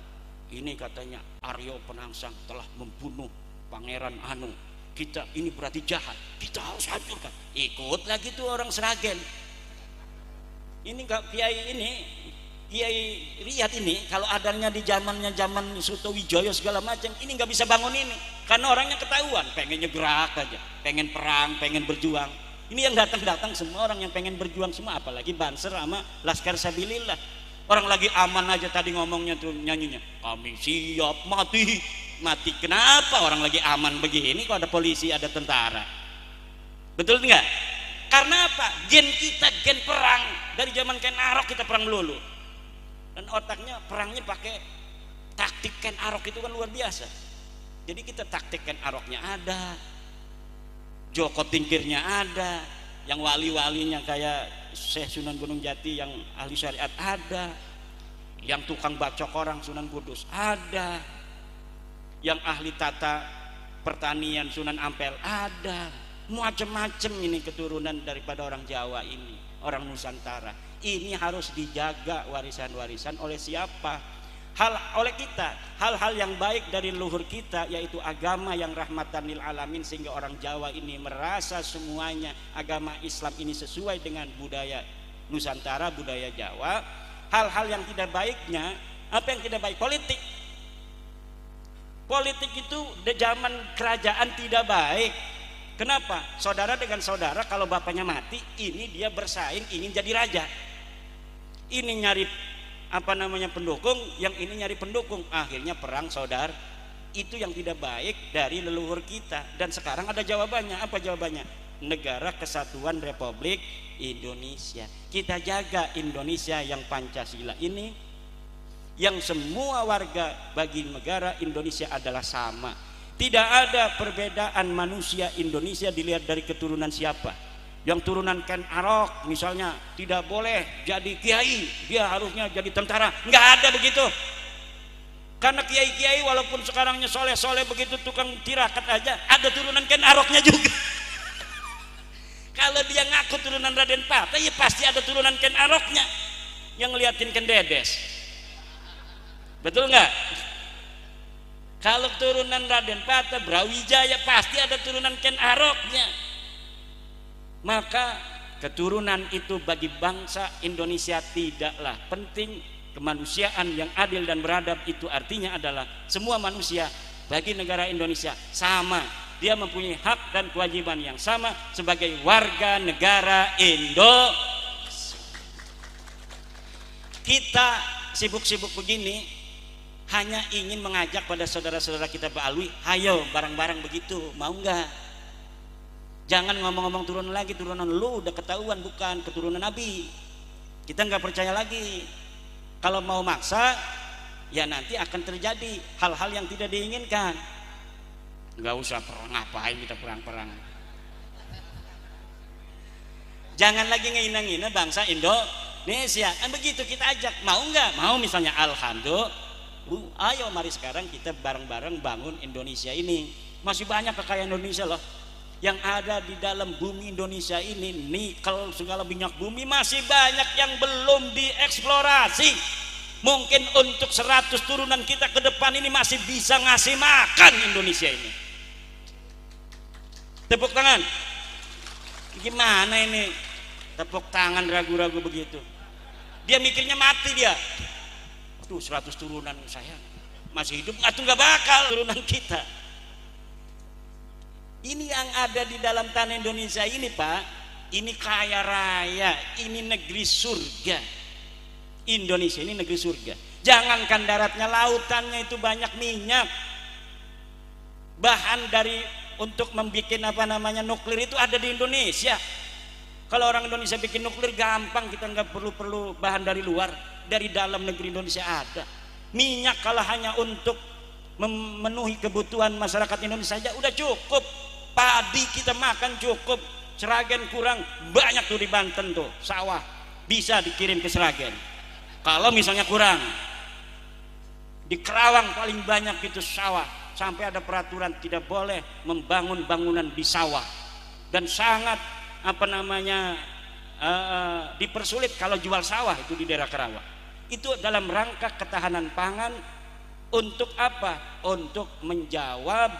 ini katanya Aryo Penangsang telah membunuh Pangeran Anu, kita ini berarti jahat, kita harus hancurkan. Ikut lagi tuh orang Sragen. Ini enggak Kiai Riyad ini kalau adanya di zaman Suto Wijoyo segala macam ini nggak bisa bangun ini karena orangnya ketahuan pengennya gerak aja, pengen perang, pengen berjuang. Ini yang datang semua orang yang pengen berjuang semua, apalagi Banser sama Laskar Sabilillah. Orang lagi aman aja tadi ngomongnya tuh nyanyinya, kami siap mati. Kenapa orang lagi aman begini kok ada polisi, ada tentara? Betul nggak? Karena apa? Gen kita gen perang dari zaman Ken Arok kita perang melulu. Dan otaknya perangnya pakai taktik Ken Arok itu kan luar biasa. Jadi kita taktik Ken Aroknya ada, Joko Tingkirnya ada, yang wali-walinya kayak Syekh Sunan Gunung Jati yang ahli syariat ada, yang tukang bacok orang Sunan Kudus ada, yang ahli tata pertanian Sunan Ampel ada, macam-macam ini keturunan daripada orang Jawa ini, orang Nusantara. Ini harus dijaga warisan-warisan oleh siapa? Oleh kita. Hal-hal yang baik dari leluhur kita, yaitu agama yang rahmatan lil alamin, sehingga orang Jawa ini merasa semuanya agama Islam ini sesuai dengan budaya Nusantara, budaya Jawa. Hal-hal yang tidak baiknya, apa yang tidak baik? Politik itu di zaman kerajaan tidak baik. Kenapa? Saudara dengan saudara kalau bapaknya mati, ini dia bersaing ingin jadi raja. Ini nyari pendukung, yang ini nyari pendukung, akhirnya perang saudara. Itu yang tidak baik dari leluhur kita. Dan sekarang ada jawabannya. Apa jawabannya? Negara Kesatuan Republik Indonesia. Kita jaga Indonesia yang Pancasila ini, yang semua warga bagi negara Indonesia adalah sama. Tidak ada perbedaan manusia Indonesia dilihat dari keturunan siapa. Yang turunan Ken Arok misalnya tidak boleh jadi kiai, dia harusnya jadi tentara. Nggak ada begitu. Karena kiai-kiai walaupun sekarangnya soleh-soleh begitu tukang tirakat aja, ada turunan Ken Aroknya juga. Kalau dia ngaku turunan Raden Pata, ya pasti ada turunan Ken Aroknya yang ngeliatin Ken Dedes. Betul nggak? Kalau turunan Raden Pata, Brawijaya, pasti ada turunan Ken Aroknya. Maka keturunan itu bagi bangsa Indonesia tidaklah penting. Kemanusiaan yang adil dan beradab itu artinya adalah semua manusia bagi negara Indonesia sama. Dia mempunyai hak dan kewajiban yang sama sebagai warga negara Indonesia. Kita sibuk-sibuk begini hanya ingin mengajak pada saudara-saudara kita Pak Alwi, ayo bareng-bareng begitu, mau nggak? Jangan ngomong-ngomong turunan lagi, turunan lu udah ketahuan bukan keturunan Nabi. Kita nggak percaya lagi. Kalau mau maksa, ya nanti akan terjadi hal-hal yang tidak diinginkan. Nggak usah perang, ngapain kita perang-perang? Jangan lagi ngehina-ngina bangsa Indonesia. Kan begitu kita ajak, mau nggak? Mau misalnya, alhamdulillah. Ayo mari sekarang kita bareng-bareng bangun Indonesia ini. Masih banyak kekayaan Indonesia loh. Yang ada di dalam bumi Indonesia ini, nikel segala minyak bumi masih banyak yang belum dieksplorasi. Mungkin untuk 100 turunan kita ke depan ini masih bisa ngasih makan Indonesia ini. Tepuk tangan. Gimana ini? Tepuk tangan ragu-ragu begitu. Dia mikirnya mati dia. waduh 100 turunan saya masih hidup nggak bakal turunan kita. Ini yang ada di dalam tanah Indonesia ini Pak, ini kaya raya, ini negeri surga. Indonesia ini negeri surga. Jangankan daratnya, lautannya itu banyak minyak. Bahan dari untuk membuat nuklir itu ada di Indonesia. Kalau orang Indonesia bikin nuklir gampang, kita nggak perlu bahan dari luar, dari dalam negeri Indonesia ada. Minyak kalau hanya untuk memenuhi kebutuhan masyarakat Indonesia saja udah cukup. Padi kita makan cukup, Sragen kurang, banyak tuh di Banten tuh sawah bisa dikirim ke Sragen. Kalau misalnya kurang, di Kerawang paling banyak itu sawah, sampai ada peraturan tidak boleh membangun bangunan di sawah dan sangat dipersulit kalau jual sawah itu di daerah Kerawang. Itu dalam rangka ketahanan pangan untuk apa? Untuk menjawab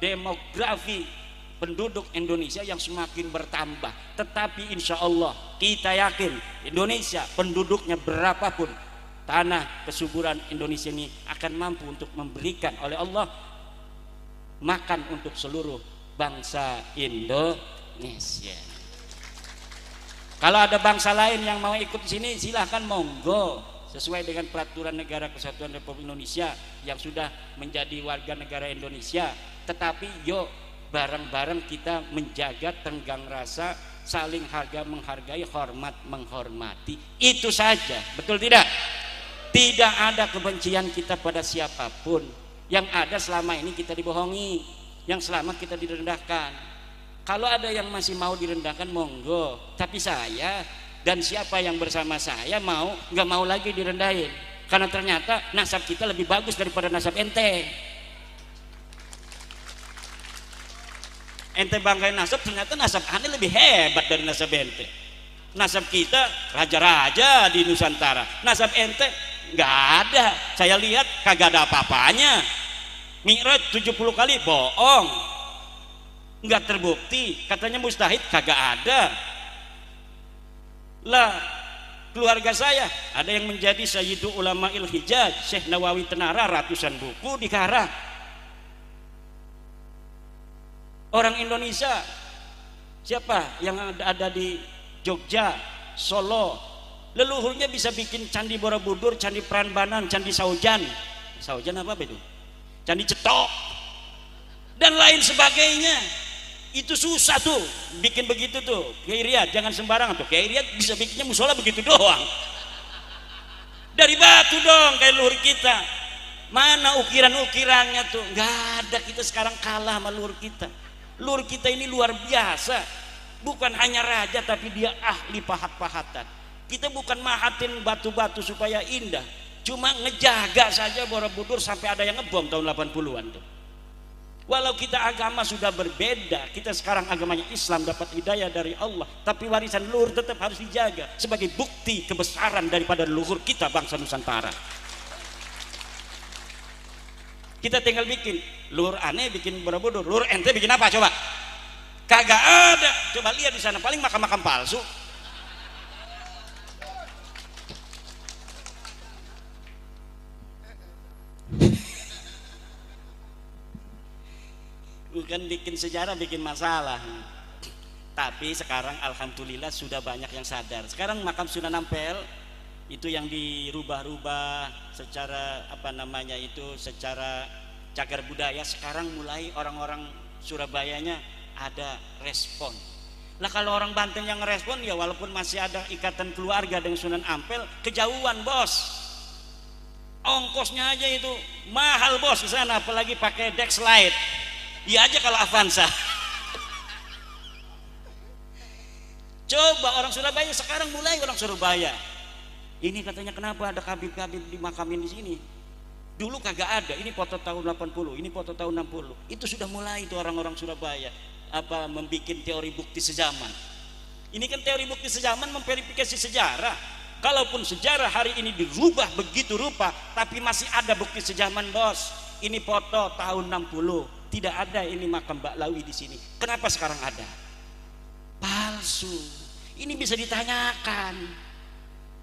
demografi penduduk Indonesia yang semakin bertambah. Tetapi insya Allah kita yakin Indonesia penduduknya berapapun, tanah kesuburan Indonesia ini akan mampu untuk memberikan oleh Allah makan untuk seluruh bangsa Indonesia. Kalau ada bangsa lain yang mau ikut di sini silahkan monggo, sesuai dengan peraturan Negara Kesatuan Republik Indonesia yang sudah menjadi warga negara Indonesia. Tetapi yuk bareng-bareng kita menjaga tenggang rasa, saling harga menghargai, hormat menghormati. Itu saja, betul tidak? Tidak ada kebencian kita pada siapapun. Yang ada selama ini kita dibohongi, yang selama kita direndahkan. Kalau ada yang masih mau direndahkan monggo, tapi saya dan siapa yang bersama saya nggak mau lagi direndahin, karena ternyata nasab kita lebih bagus daripada nasab ente. Ente banggain nasab, ternyata nasab aneh lebih hebat dari nasab ente. Nasab kita raja-raja di Nusantara, nasab ente nggak ada. Saya lihat kagak ada apa-apanya. Mi'raj 70 kali bohong, nggak terbukti. Katanya mustahid, kagak ada. Lah keluarga saya ada yang menjadi Sayyidu Ulama'il Hijaz, Syekh Nawawi Tenara, ratusan buku dikarang. Orang Indonesia siapa yang ada di Jogja, Solo, leluhurnya bisa bikin Candi Borobudur, Candi Prambanan, Candi Saujan apa itu? Candi Cetok dan lain sebagainya. Itu susah tuh bikin begitu tuh. Kiai Riyad jangan sembarangan tuh. Kiai Riyad bisa bikinnya musola begitu doang. Dari batu dong kayak leluhur kita. Mana ukiran-ukirannya tuh? Nggak ada. Kita sekarang kalah sama leluhur kita. Leluhur kita ini luar biasa. Bukan hanya raja tapi dia ahli pahat-pahatan. Kita bukan mahatin batu-batu supaya indah, cuma ngejaga saja Borobudur sampai ada yang ngebom tahun 80-an tuh. Walau kita agama sudah berbeda, kita sekarang agamanya Islam, dapat hidayah dari Allah, tapi warisan leluhur tetap harus dijaga sebagai bukti kebesaran daripada leluhur kita bangsa Nusantara. Kita tinggal bikin, leluhur aneh bikin Borobudur, leluhur ente bikin apa coba? Kagak ada. Coba lihat di sana, paling makam-makam palsu. Bukan bikin sejarah, bikin masalah. Tapi sekarang alhamdulillah sudah banyak yang sadar. Sekarang makam Sunan Ampel itu yang dirubah-rubah secara secara cagar budaya. Sekarang mulai orang-orang Surabayanya ada respon. Lah kalau orang Banten yang ngerespon ya walaupun masih ada ikatan keluarga dengan Sunan Ampel, kejauhan bos. Ongkosnya aja itu mahal bos ke sana, apalagi pakai Dexlite. Iya aja kalau Avanza. Coba orang Surabaya sekarang mulai orang Surabaya. Ini katanya kenapa ada kabib-kabib dimakamin di sini? Dulu kagak ada. Ini foto tahun 80, ini foto tahun 60. Itu sudah mulai itu orang-orang Surabaya membikin teori bukti sejaman. Ini kan teori bukti sejaman memverifikasi sejarah. Kalaupun sejarah hari ini dirubah begitu rupa, tapi masih ada bukti sejaman bos. Ini foto tahun 60. Tidak ada ini makam Mbak Lawi di sini. Kenapa sekarang ada? Palsu. Ini bisa ditanyakan.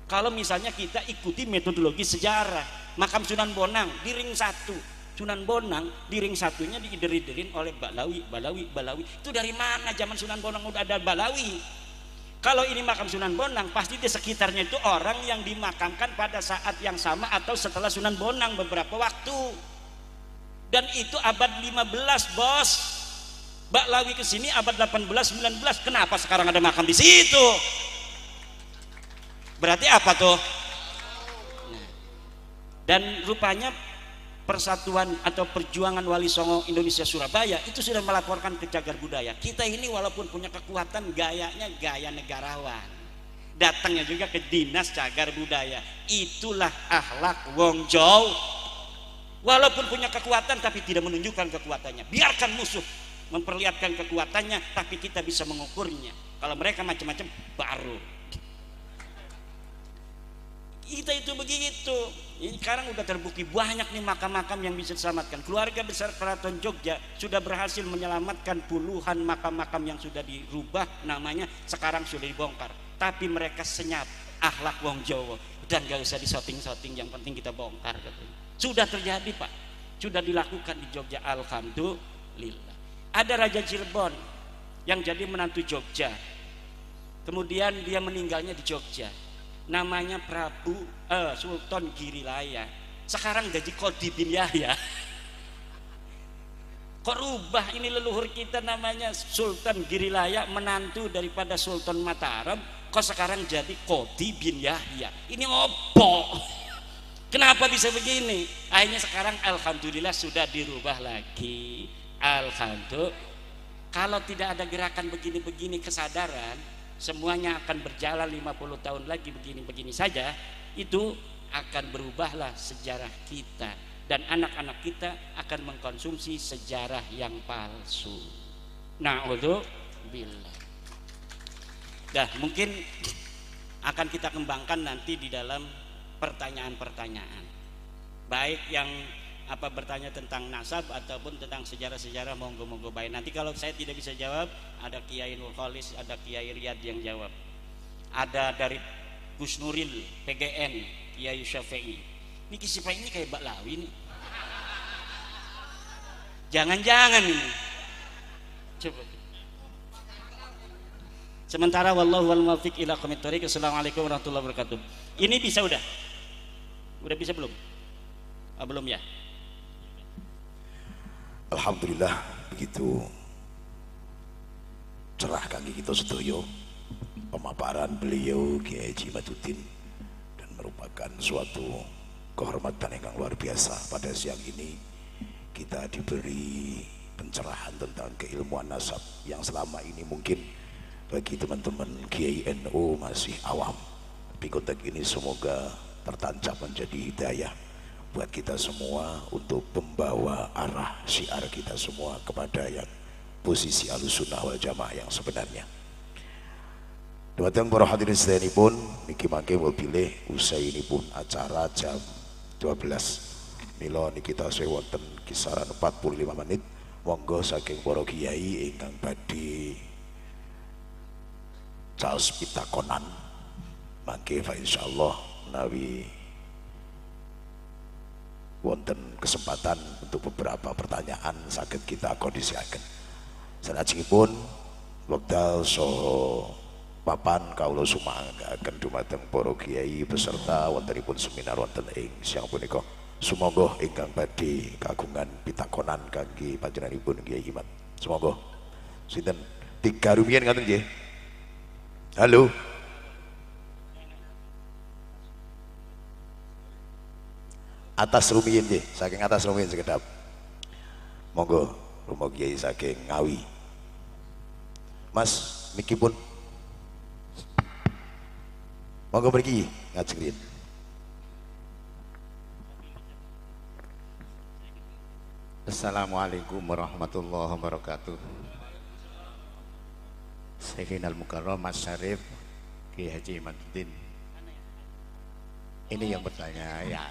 Kalau misalnya kita ikuti metodologi sejarah, makam Sunan Bonang di ring 1. Sunan Bonang di ring satunya diider-iderin oleh Balawi. Itu dari mana zaman Sunan Bonang udah ada Balawi? Kalau ini makam Sunan Bonang, pasti di sekitarnya itu orang yang dimakamkan pada saat yang sama atau setelah Sunan Bonang beberapa waktu. Dan itu abad 15, Bos. Balawi ke sini abad 18, 19. Kenapa sekarang ada makam di situ? Berarti apa tuh? Nah, dan rupanya Persatuan atau Perjuangan Wali Songo Indonesia Surabaya itu sudah melaporkan ke Cagar Budaya. Kita ini walaupun punya kekuatan, gayanya gaya negarawan. Datangnya juga ke Dinas Cagar Budaya. Itulah akhlak wong Jawa. Walaupun punya kekuatan tapi tidak menunjukkan kekuatannya. Biarkan musuh memperlihatkan kekuatannya, tapi kita bisa mengukurnya. Kalau mereka macam-macam baru. Kita itu begitu. Ini sekarang udah terbukti banyak nih makam-makam yang bisa diselamatkan. Keluarga besar Keraton Jogja sudah berhasil menyelamatkan puluhan makam-makam yang sudah dirubah namanya, sekarang sudah dibongkar. Tapi mereka senyap akhlak wong Jawa dan gak usah disoting-soting, yang penting kita bongkar katanya. Sudah terjadi, Pak. Sudah dilakukan di Jogja, alhamdulillah. Ada Raja Cirebon yang jadi menantu Jogja. Kemudian dia meninggalnya di Jogja. Namanya Sultan Girilaya. Sekarang gaji Qodi bin Yahya. Kok rubah ini leluhur kita namanya Sultan Girilaya, menantu daripada Sultan Mataram, kok sekarang jadi Qodi bin Yahya. Ini opo? Kenapa bisa begini? Akhirnya sekarang alhamdulillah sudah dirubah lagi. Alhamdulillah. Kalau tidak ada gerakan begini-begini kesadaran, semuanya akan berjalan 50 tahun lagi begini-begini saja, itu akan berubahlah sejarah kita, dan anak-anak kita akan mengkonsumsi sejarah yang palsu. Na'udzubillah. Dah, mungkin akan kita kembangkan nanti di dalam pertanyaan-pertanyaan, baik yang bertanya tentang nasab ataupun tentang sejarah-sejarah, monggo-monggo baik. Nanti kalau saya tidak bisa jawab, ada Kiai Nur Khalis, ada Kiai Riyad yang jawab. Ada dari Gus Nuril PGN, Kiai Syafi'i. Ini kisah ini kayak Baklawi nih. Jangan-jangan ini. Coba. Sementara wallahu wal muwaffiq ila aqwamit thoriq. Assalamualaikum warahmatullahi wabarakatuh. Ini bisa udah? Udah bisa belum? Belum ya? Alhamdulillah, begitu cerah kaki kita sedoyo pemaparan beliau Kiai Haji Maduddin, dan merupakan suatu kehormatan yang luar biasa. Pada siang ini kita diberi pencerahan tentang keilmuan nasab yang selama ini mungkin bagi teman-teman Kiai NU masih awam, tapi konteks ini semoga tertancap menjadi hidayah buat kita semua untuk membawa arah syiar kita semua kepada yang posisi Ahlussunnah wal Jamaah yang sebenarnya. Dumateng para hadirin sedaya pun niki mangke pilih usai ini pun acara jam 12. Mila niki tasih wonten kisaran 45 menit. Monggo saking para kiai ingkang badhe caos pitakonan mangke fa insyaallah menawi wonten kesempatan untuk beberapa pertanyaan saged kita kondisiaken. Salajengipun wekdal saha papan kawula sumanggaken dumateng para kiai beserta wontenipun seminar wonten ing siang punika. Sumangga ingkang badhe kagungan pitakonan kangge panjenenganipun Kiai Imam. Sumangga. Sinten? Tiga rumiyin ngoten nggih. Halo. Atas rumiyin nggih, saking atas rumiyin sekedap. Monggo, Romo Kiai saking Ngawi. Mas, niki pun. Monggo mriki ngajeng riyin. Assalamualaikum warahmatullahi wabarakatuh. Sayyidina Al-Mukarram Mas Syarif Kiai Haji Maduddin. Ini yang bertanya ya.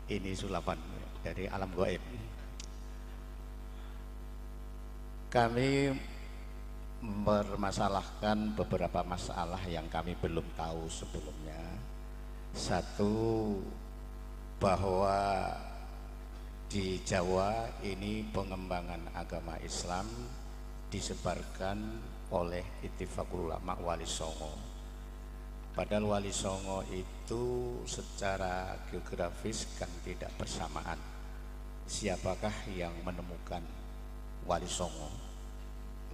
Ini sulapan dari alam gaib. Kami mempermasalahkan beberapa masalah yang kami belum tahu sebelumnya, Satu, bahwa di Jawa ini pengembangan agama Islam disebarkan oleh Ittifaqul Ulama Wali Songo. Padahal Wali Songo itu secara geografis kan tidak bersamaan. Siapakah yang menemukan Wali Songo?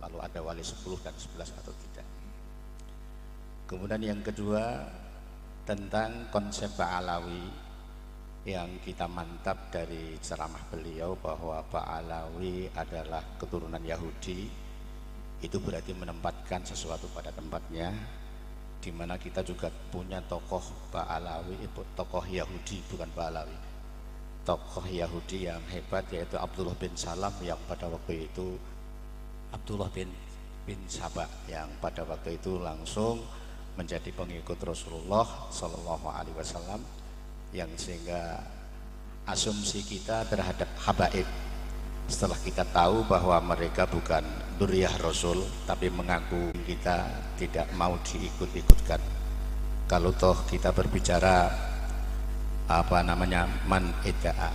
Lalu ada Wali 10 dan 11 atau tidak? Kemudian yang kedua, tentang konsep Ba'alawi yang kita mantap dari ceramah beliau bahwa Ba'alawi adalah keturunan Yahudi. Itu berarti menempatkan sesuatu pada tempatnya, di mana kita juga punya tokoh Ba'alawi, tokoh Yahudi, bukan Ba'alawi, tokoh Yahudi yang hebat, yaitu Abdullah bin Salam, yang pada waktu itu Abdullah bin Sabah, yang pada waktu itu langsung menjadi pengikut Rasulullah Sallallahu Alaihi Wasallam, yang sehingga asumsi kita terhadap habaib, setelah kita tahu bahwa mereka bukan dzurriyyah Rasul tapi mengaku, kita tidak mau diikut-ikutkan. Kalau toh kita berbicara man idda'a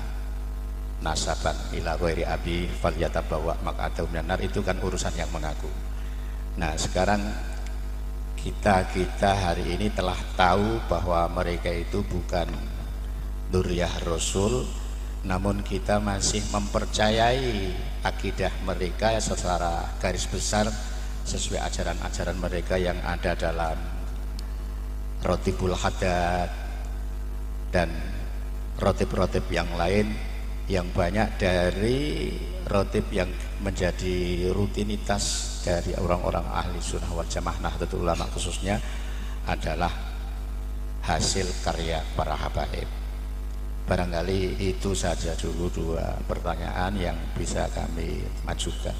nasaban ila ghairi abi falyatabawa maq'adahu minan nar, itu kan urusan yang mengaku. Nah, sekarang kita hari ini telah tahu bahwa mereka itu bukan dzurriyyah Rasul, namun kita masih mempercayai akidah mereka secara garis besar sesuai ajaran-ajaran mereka yang ada dalam Rotibul Haddad dan rotib-rotib yang lain, yang banyak dari rotib yang menjadi rutinitas dari orang-orang ahli sunnah wal jamaah Nahdlatul Ulama khususnya adalah hasil karya para habaib. Barangkali itu saja dulu dua pertanyaan yang bisa kami majukan.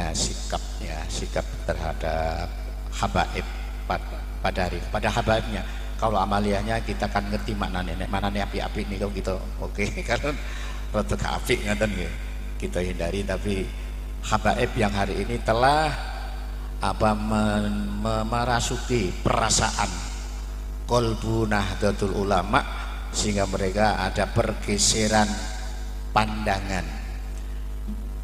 Nah, sikap terhadap habaib pada habaibnya. Kalau amaliyahnya kita kan ngerti mana api-api nih kalau gitu. Oke, kalau rotok api ngaten nggih kita hindari, tapi habaib yang hari ini telah merasuki perasaan qalbu Nahdlatul Ulama, sehingga mereka ada pergeseran pandangan.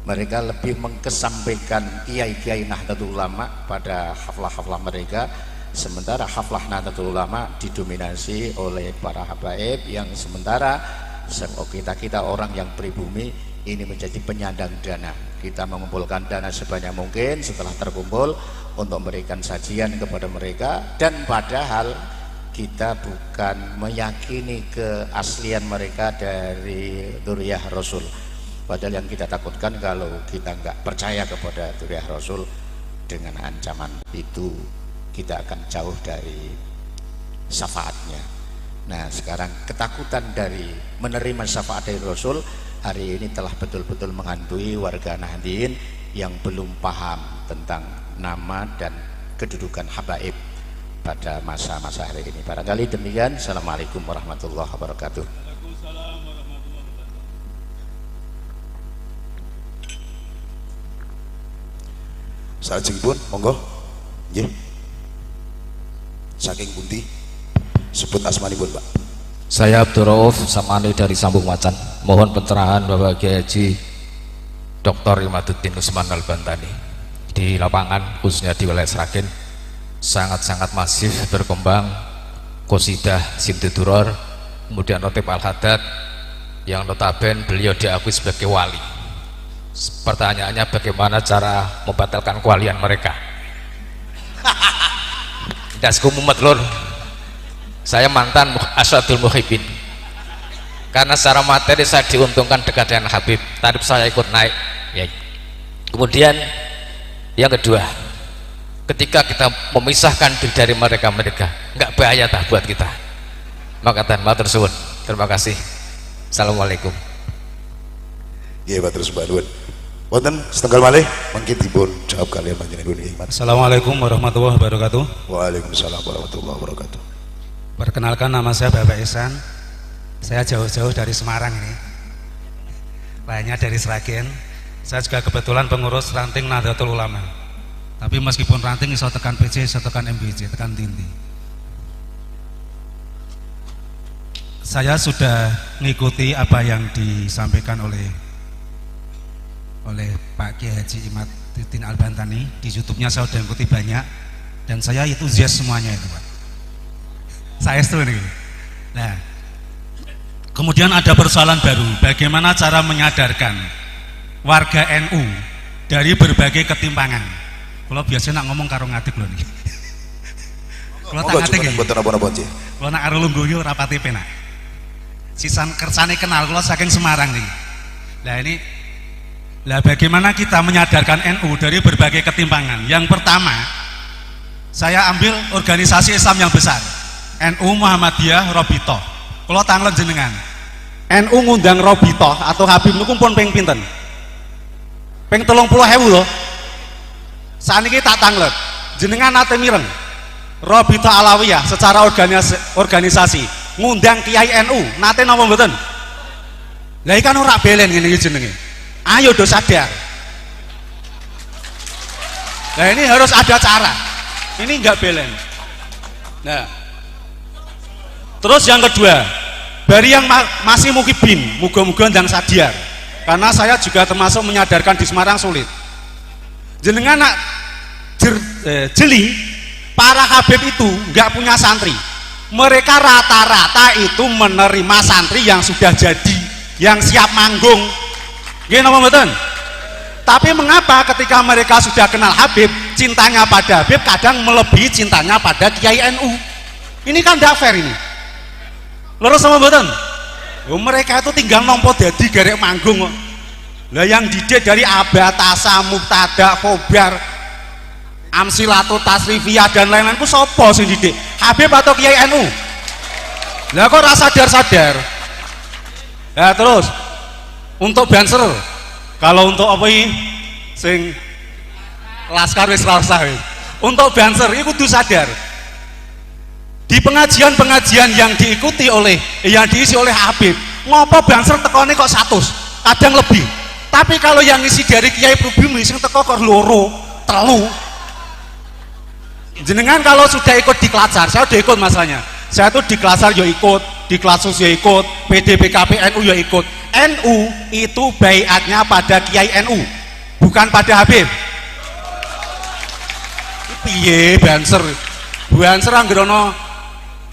Mereka lebih mengkesampaikan kiai-kiai Nahdlatul Ulama pada haflah-haflah mereka, sementara haflah Nahdlatul Ulama didominasi oleh para habaib, yang sementara kita orang yang pribumi ini menjadi penyandang dana. Kita mengumpulkan dana sebanyak mungkin setelah terkumpul untuk memberikan sajian kepada mereka, dan padahal kita bukan meyakini keaslian mereka dari dzurriyyah Rasul. Padahal yang kita takutkan kalau kita nggak percaya kepada dzurriyyah Rasul, dengan ancaman itu kita akan jauh dari syafaatnya. Nah, sekarang ketakutan dari menerima syafaat dari Rasul hari ini telah betul-betul menghantui warga Nahdien yang belum paham tentang nama dan kedudukan habaib pada masa-masa hari ini. Barangkali demikian. Assalamualaikum warahmatullahi wabarakatuh. Salajengipun monggo nggih. Saking pundi? Sebut asmanipun, Pak. Saya Abdul Rauf Samani dari Sambung Macan. Mohon pencerahan Bapak Kiai Haji Dr. Imaduddin Usman Al-Bantani. Di lapangan khususnya di wilayah Sragen sangat-sangat masif berkembang qosidah Simduduror, kemudian Rotib Al-Haddad yang notaben beliau diakui sebagai wali. Pertanyaannya, bagaimana cara membatalkan kewalian mereka? Das kumumet lur. Saya mantan Asyadul Muhibbin, karena secara materi saya diuntungkan dekat dengan Habib, tarif saya ikut naik ya. Kemudian yang kedua, ketika kita memisahkan diri dari mereka nggak bahaya tak buat kita? Maka matur suwun. Terima kasih. Assalamualaikum. Iya, Pak, terus Mbak Luan. Wonten setengah malih mungkin dipun jawab kalian panjenengan iman. Assalamualaikum warahmatullahi wabarakatuh. Waalaikumsalam warahmatullahi wabarakatuh. Perkenalkan, nama saya Bapak Ihsan. Saya jauh-jauh dari Semarang ini. Lainnya dari Sragen. Saya juga kebetulan pengurus ranting Nahdlatul Ulama. Tapi meskipun ranting iso tekan PC, iso tekan MBC, tekan Tinti. saya sudah mengikuti apa yang disampaikan oleh Pak Kiai Haji Imaduddin Al-Bantani di YouTube-nya. Saya sudah mengikuti banyak dan saya itu semuanya itu, Pak. Saya setuju. Nah, kemudian ada persoalan baru, bagaimana cara menyadarkan warga NU dari berbagai ketimpangan. Kalau biasanya nak ngomong karo ngatik loh nih. Kalau tak ngatik ya. Kalau nak karo lungguh yo rapati penak. Sisan kersane kenal kalau saking Semarang nih. Nah ini, lah bagaimana kita menyadarkan NU dari berbagai ketimpangan. Yang pertama, saya ambil organisasi Islam yang besar, NU Muhammadiyah Robitoh. Kalau tanglet jenengan, NU ngundang Robitoh atau Habib niku pun ping pinten? Ping 30.000 loh. Saniki tak tanglet. Jenengan nate mireng Robitoh Alawiyah secara organisasi ngundang Kiai NU nate napa mboten? Lah ikan ora belen ngene iki jenenge. Ayo do sadar. Nah ini harus ada cara. Ini enggak belen. Nah, terus yang kedua, bari yang masih mukibin, muga-muga ndang sadar. Karena saya juga termasuk menyadarkan di Semarang sulit. Jenengan nak jeli, para habib itu nggak punya santri. Mereka rata-rata itu menerima santri yang sudah jadi, yang siap manggung. Gini apa betul? Tapi mengapa ketika mereka sudah kenal Habib, cintanya pada Habib kadang melebihi cintanya pada Kiai NU? Ini kan tidak fair ini. Lurus sama betul? Mereka itu tinggal nompo dadi garek manggung. Lah yang didik dari Abatasa, Mubtada, Khobar, Amsilatu, Tasrifiyah dan lain-lain itu sopo sing didik? Habib atau Kiai NU? Lah kok rasa sadar-sadar? Ya terus untuk banser, kalau untuk apa ini sing laskar wis rasa. Untuk banser itu kudu sadar. Di pengajian-pengajian yang diikuti oleh yang diisi oleh Habib, ngopo banser tekone kok 100, kadang lebih. Tapi kalau yang isi dari Kiai Prubumi sing teko kok loro, telu. Jenengan kalau sudah ikut di Klatsar, saya udah ikut masalahnya. Saya tuh di Klatsar ya ikut, di Klasus ya ikut, PDPKP NU ya ikut. NU itu baiatnya pada Kiai NU, bukan pada Habib. Piye banser? Banser anggerono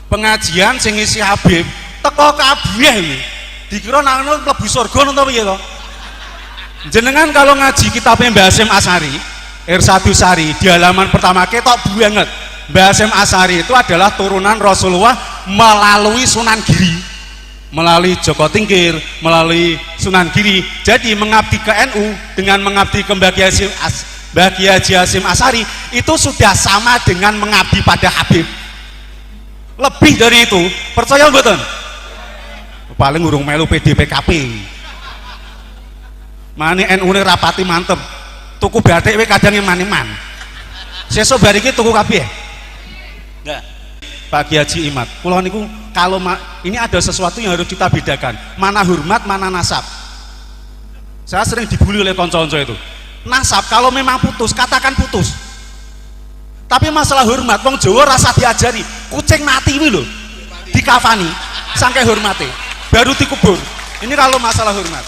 pengajian sing isi Habib teko kabeh iki. Dikira nang mlebu surga napa piye to? Jenengan kalau ngaji kitabnya Mbah Hasyim Asy'ari, Irsyadus Sari di halaman pertama ketok banget. Mbah Hasyim Asy'ari itu adalah turunan Rasulullah melalui Sunan Giri, melalui Joko Tingkir, melalui Sunan Giri. Jadi mengabdi ke NU dengan mengabdi ke Mbah Kiai Haji Hasyim Asy'ari itu sudah sama dengan mengabdi pada Habib. Lebih dari itu, percaya mboten? Paling urung melu PDPKP. Mane NU ne rapati mantep. Tuku batik we kadang eman-eman. Sesuk bar iki tuku kabeh. Nah, Pak Kiai Haji Imad, kula niku kalau ini ada sesuatu yang harus kita bedakan. Mana hormat, mana nasab. Saya sering dibully oleh konco-konco itu. Nasab kalau memang putus, katakan putus. Tapi masalah hormat, wong Jawa rasa diajari, kucing mati kuwi lho. Dikafani saking hormate, baru dikubur. Ini kalau masalah hormat.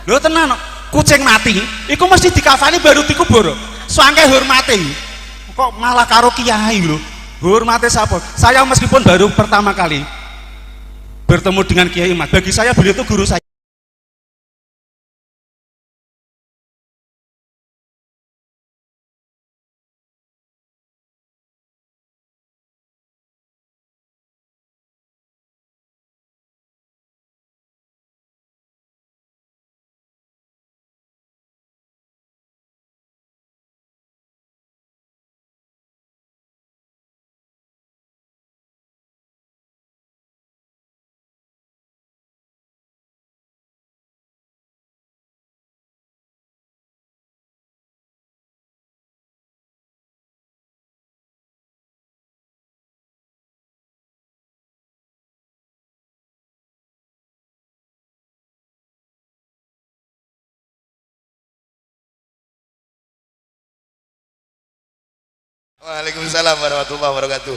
Lho tenan, kucing mati iku mesti dikafani baru dikubur. Saking hormate. Kok malah karo kiai lho. Hormate sapa? Saya meskipun baru pertama kali bertemu dengan Kiai Imad, bagi saya beliau itu guru saya. Waalaikumsalam warahmatullahi wabarakatuh.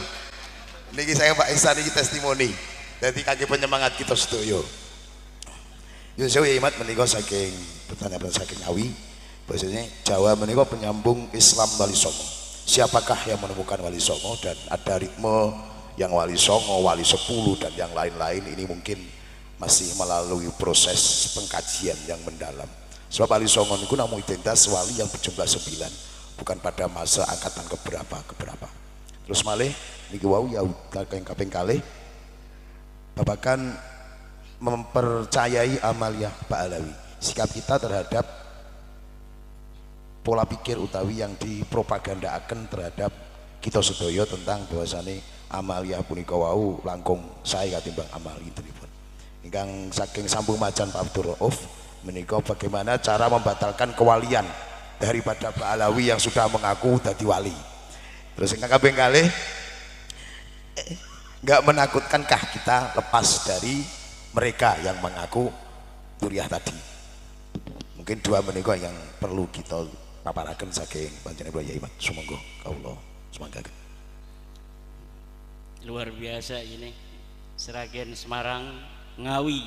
Niki saya Pak Ihsan iki testimoni. Dadi kangge penyemangat kita sedaya. Yo sewu imat menika saking pertanyaan saking Ngawi. Bahasanya Jawa menika penyambung Islam Wali Songo. Siapakah yang menemukan Wali Songo, dan ada ritme yang Wali Songo, Wali 10 dan yang lain-lain ini mungkin masih melalui proses pengkajian yang mendalam. Sebab Wali Songo niku namung identitas wali yang berjumlah 9, bukan pada masa angkatan keberapa. Terus malih niki wau ya kaping kalih babakan mempercayai amaliyah Ba'alawi. Sikap kita terhadap pola pikir utawi yang dipropagandaaken terhadap kita sedaya tentang bahwasane amaliyah punika wau langkung sae katimbang amal intinipun. Ingkang saking sambung macan Pak Abdul Rauf menika bagaimana cara membatalkan kewalian daripada Ba'alawi yang sudah mengaku dadi wali. Terus ingkang kaping kalih enggak menakutkankah kita lepas dari mereka yang mengaku duriah tadi? Mungkin dua menika yang perlu kita paparaken saking panjenengan Yai Mat. Sumangga kawula semanggaken. Luar biasa ini Sragen Semarang Ngawi.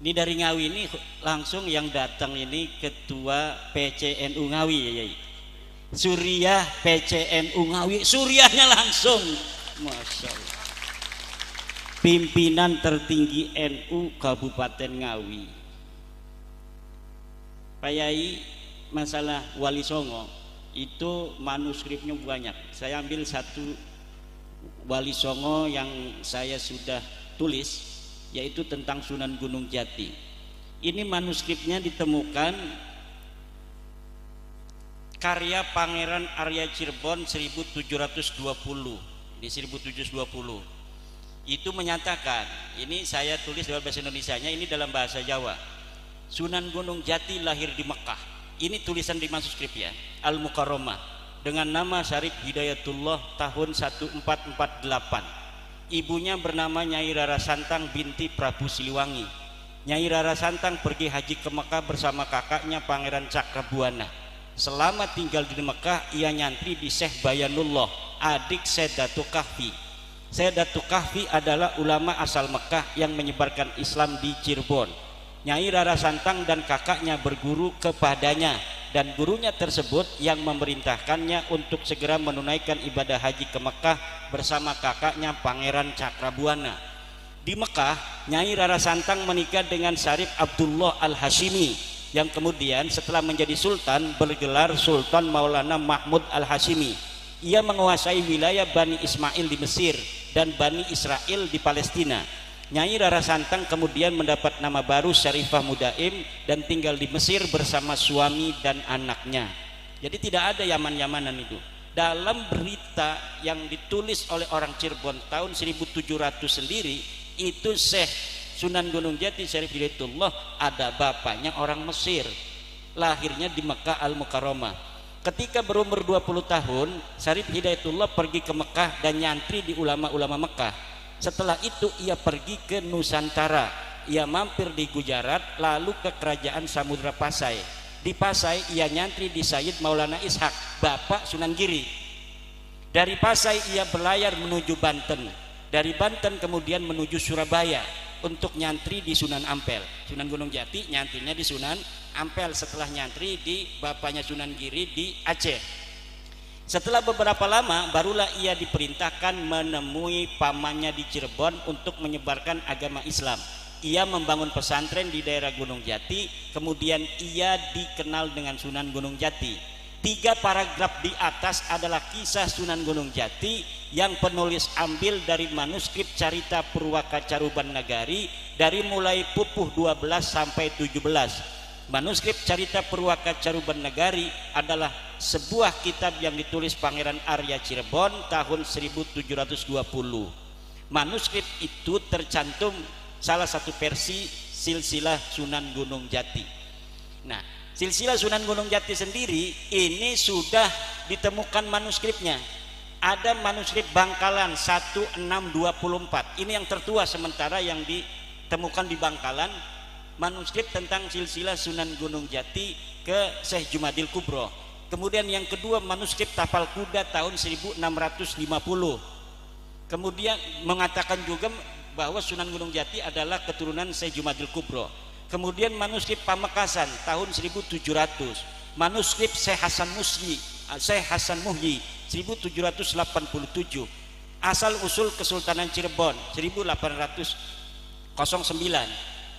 Ini dari Ngawi ini langsung yang datang ini ketua PCNU Ngawi ya Yai. Suriah PCNU Ngawi, Suriahnya langsung. Masya Allah. Pimpinan tertinggi NU Kabupaten Ngawi. Pak Yai, masalah Wali Songo itu manuskripnya banyak. Saya ambil satu Wali Songo yang saya sudah tulis, yaitu tentang Sunan Gunung Jati. Ini manuskripnya ditemukan karya Pangeran Arya Cirebon 1720. Di 1720 itu menyatakan, ini saya tulis dalam bahasa Indonesianya, ini dalam bahasa Jawa. Sunan Gunung Jati lahir di Mekah. Ini tulisan di manuskrip ya, Al-Mukarramah, dengan nama Syarif Hidayatullah tahun 1448. Ibunya bernama Nyai Rara Santang binti Prabu Siliwangi. Nyai Rara Santang pergi haji ke Mekah bersama kakaknya Pangeran Cakrabuana. Selama tinggal di Mekah, ia nyantri di Syekh Bayanullah, adik Syekh Datuk Kahfi. Syekh Datuk Kahfi adalah ulama asal Mekah yang menyebarkan Islam di Cirebon. Nyai Rara Santang dan kakaknya berguru kepadanya, dan gurunya tersebut yang memerintahkannya untuk segera menunaikan ibadah haji ke Mekah bersama kakaknya Pangeran Cakrabuana. Di Mekah, Nyai Rara Santang menikah dengan Syarif Abdullah Al-Hashimi yang kemudian setelah menjadi sultan bergelar Sultan Maulana Mahmud Al-Hashimi. Ia menguasai wilayah Bani Ismail di Mesir dan Bani Israel di Palestina. Nyai Rara Santang kemudian mendapat nama baru Syarifah Mudaim dan tinggal di Mesir bersama suami dan anaknya. Jadi tidak ada Yaman-Yamanan itu. Dalam berita yang ditulis oleh orang Cirebon tahun 1700 sendiri, itu Syekh Sunan Gunung Jati Syarif Hidayatullah ada bapaknya orang Mesir, lahirnya di Mekah Al-Mukarramah. Ketika berumur 20 tahun, Syarif Hidayatullah pergi ke Mekah dan nyantri di ulama-ulama Mekah. Setelah itu ia pergi ke Nusantara. Ia mampir di Gujarat, lalu ke kerajaan Samudra Pasai. Di Pasai ia nyantri di Sayyid Maulana Ishak, bapak Sunan Giri. Dari Pasai ia berlayar menuju Banten. Dari Banten kemudian menuju Surabaya untuk nyantri di Sunan Ampel. Sunan Gunung Jati nyantrinya di Sunan Ampel setelah nyantri di bapaknya Sunan Giri di Aceh. Setelah beberapa lama barulah ia diperintahkan menemui pamannya di Cirebon untuk menyebarkan agama Islam. Ia membangun pesantren di daerah Gunung Jati, kemudian ia dikenal dengan Sunan Gunung Jati. 3 paragraf di atas adalah kisah Sunan Gunung Jati yang penulis ambil dari manuskrip Carita Purwaka Caruban Nagari dari mulai pupuh 12 sampai 17. Manuskrip Carita Purwaka Caruban Nagari adalah sebuah kitab yang ditulis Pangeran Arya Cirebon tahun 1720. Manuskrip itu tercantum salah satu versi silsilah Sunan Gunung Jati. Nah, silsilah Sunan Gunung Jati sendiri ini sudah ditemukan manuskripnya. Ada manuskrip Bangkalan 1624. Ini yang tertua sementara yang ditemukan di Bangkalan. Manuskrip tentang silsilah Sunan Gunung Jati ke Syekh Jumadil Kubro. Kemudian yang kedua manuskrip Tapal Kuda tahun 1650. Kemudian mengatakan juga bahwa Sunan Gunung Jati adalah keturunan Syekh Jumadil Kubro. Kemudian manuskrip Pamekasan tahun 1700, manuskrip Syekh Hasan Muhyi 1787, asal usul Kesultanan Cirebon 1809,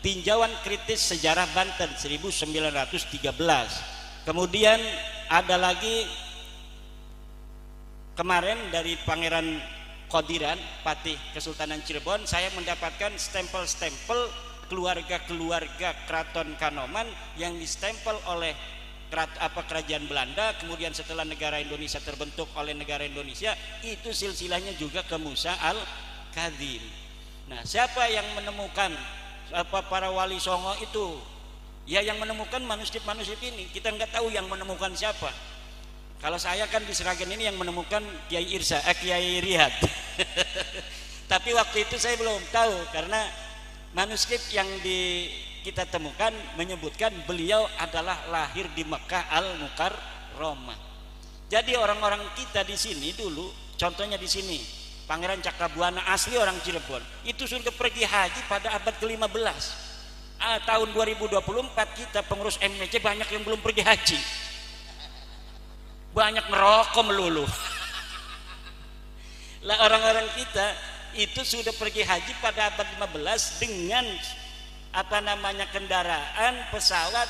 tinjauan kritis sejarah Banten 1913. Kemudian ada lagi kemarin dari Pangeran Qodiran, Patih Kesultanan Cirebon, saya mendapatkan stempel-stempel keluarga-keluarga Keraton Kanoman yang distempel oleh kerajaan Belanda. Kemudian setelah negara Indonesia terbentuk oleh negara Indonesia, itu silsilahnya juga ke Musa al-Kadzim. Nah, siapa yang menemukan para wali songo itu? Ya, yang menemukan manuskrip-manuskrip ini. Kita nggak tahu yang menemukan siapa. Kalau saya kan di Sragen ini yang menemukan Kiai Rihad. Tapi waktu itu saya belum tahu, karena manuskrip yang kita temukan menyebutkan beliau adalah lahir di Mekah Al-Mukarramah. Jadi orang-orang kita di sini dulu, contohnya di sini, Pangeran Cakrabuana asli orang Cirebon, itu sudah pergi haji pada abad ke-15. Tahun 2024 kita pengurus MNC banyak yang belum pergi haji. Banyak ngerokok melulu. Lah orang-orang kita itu sudah pergi haji pada abad 15 dengan kendaraan pesawat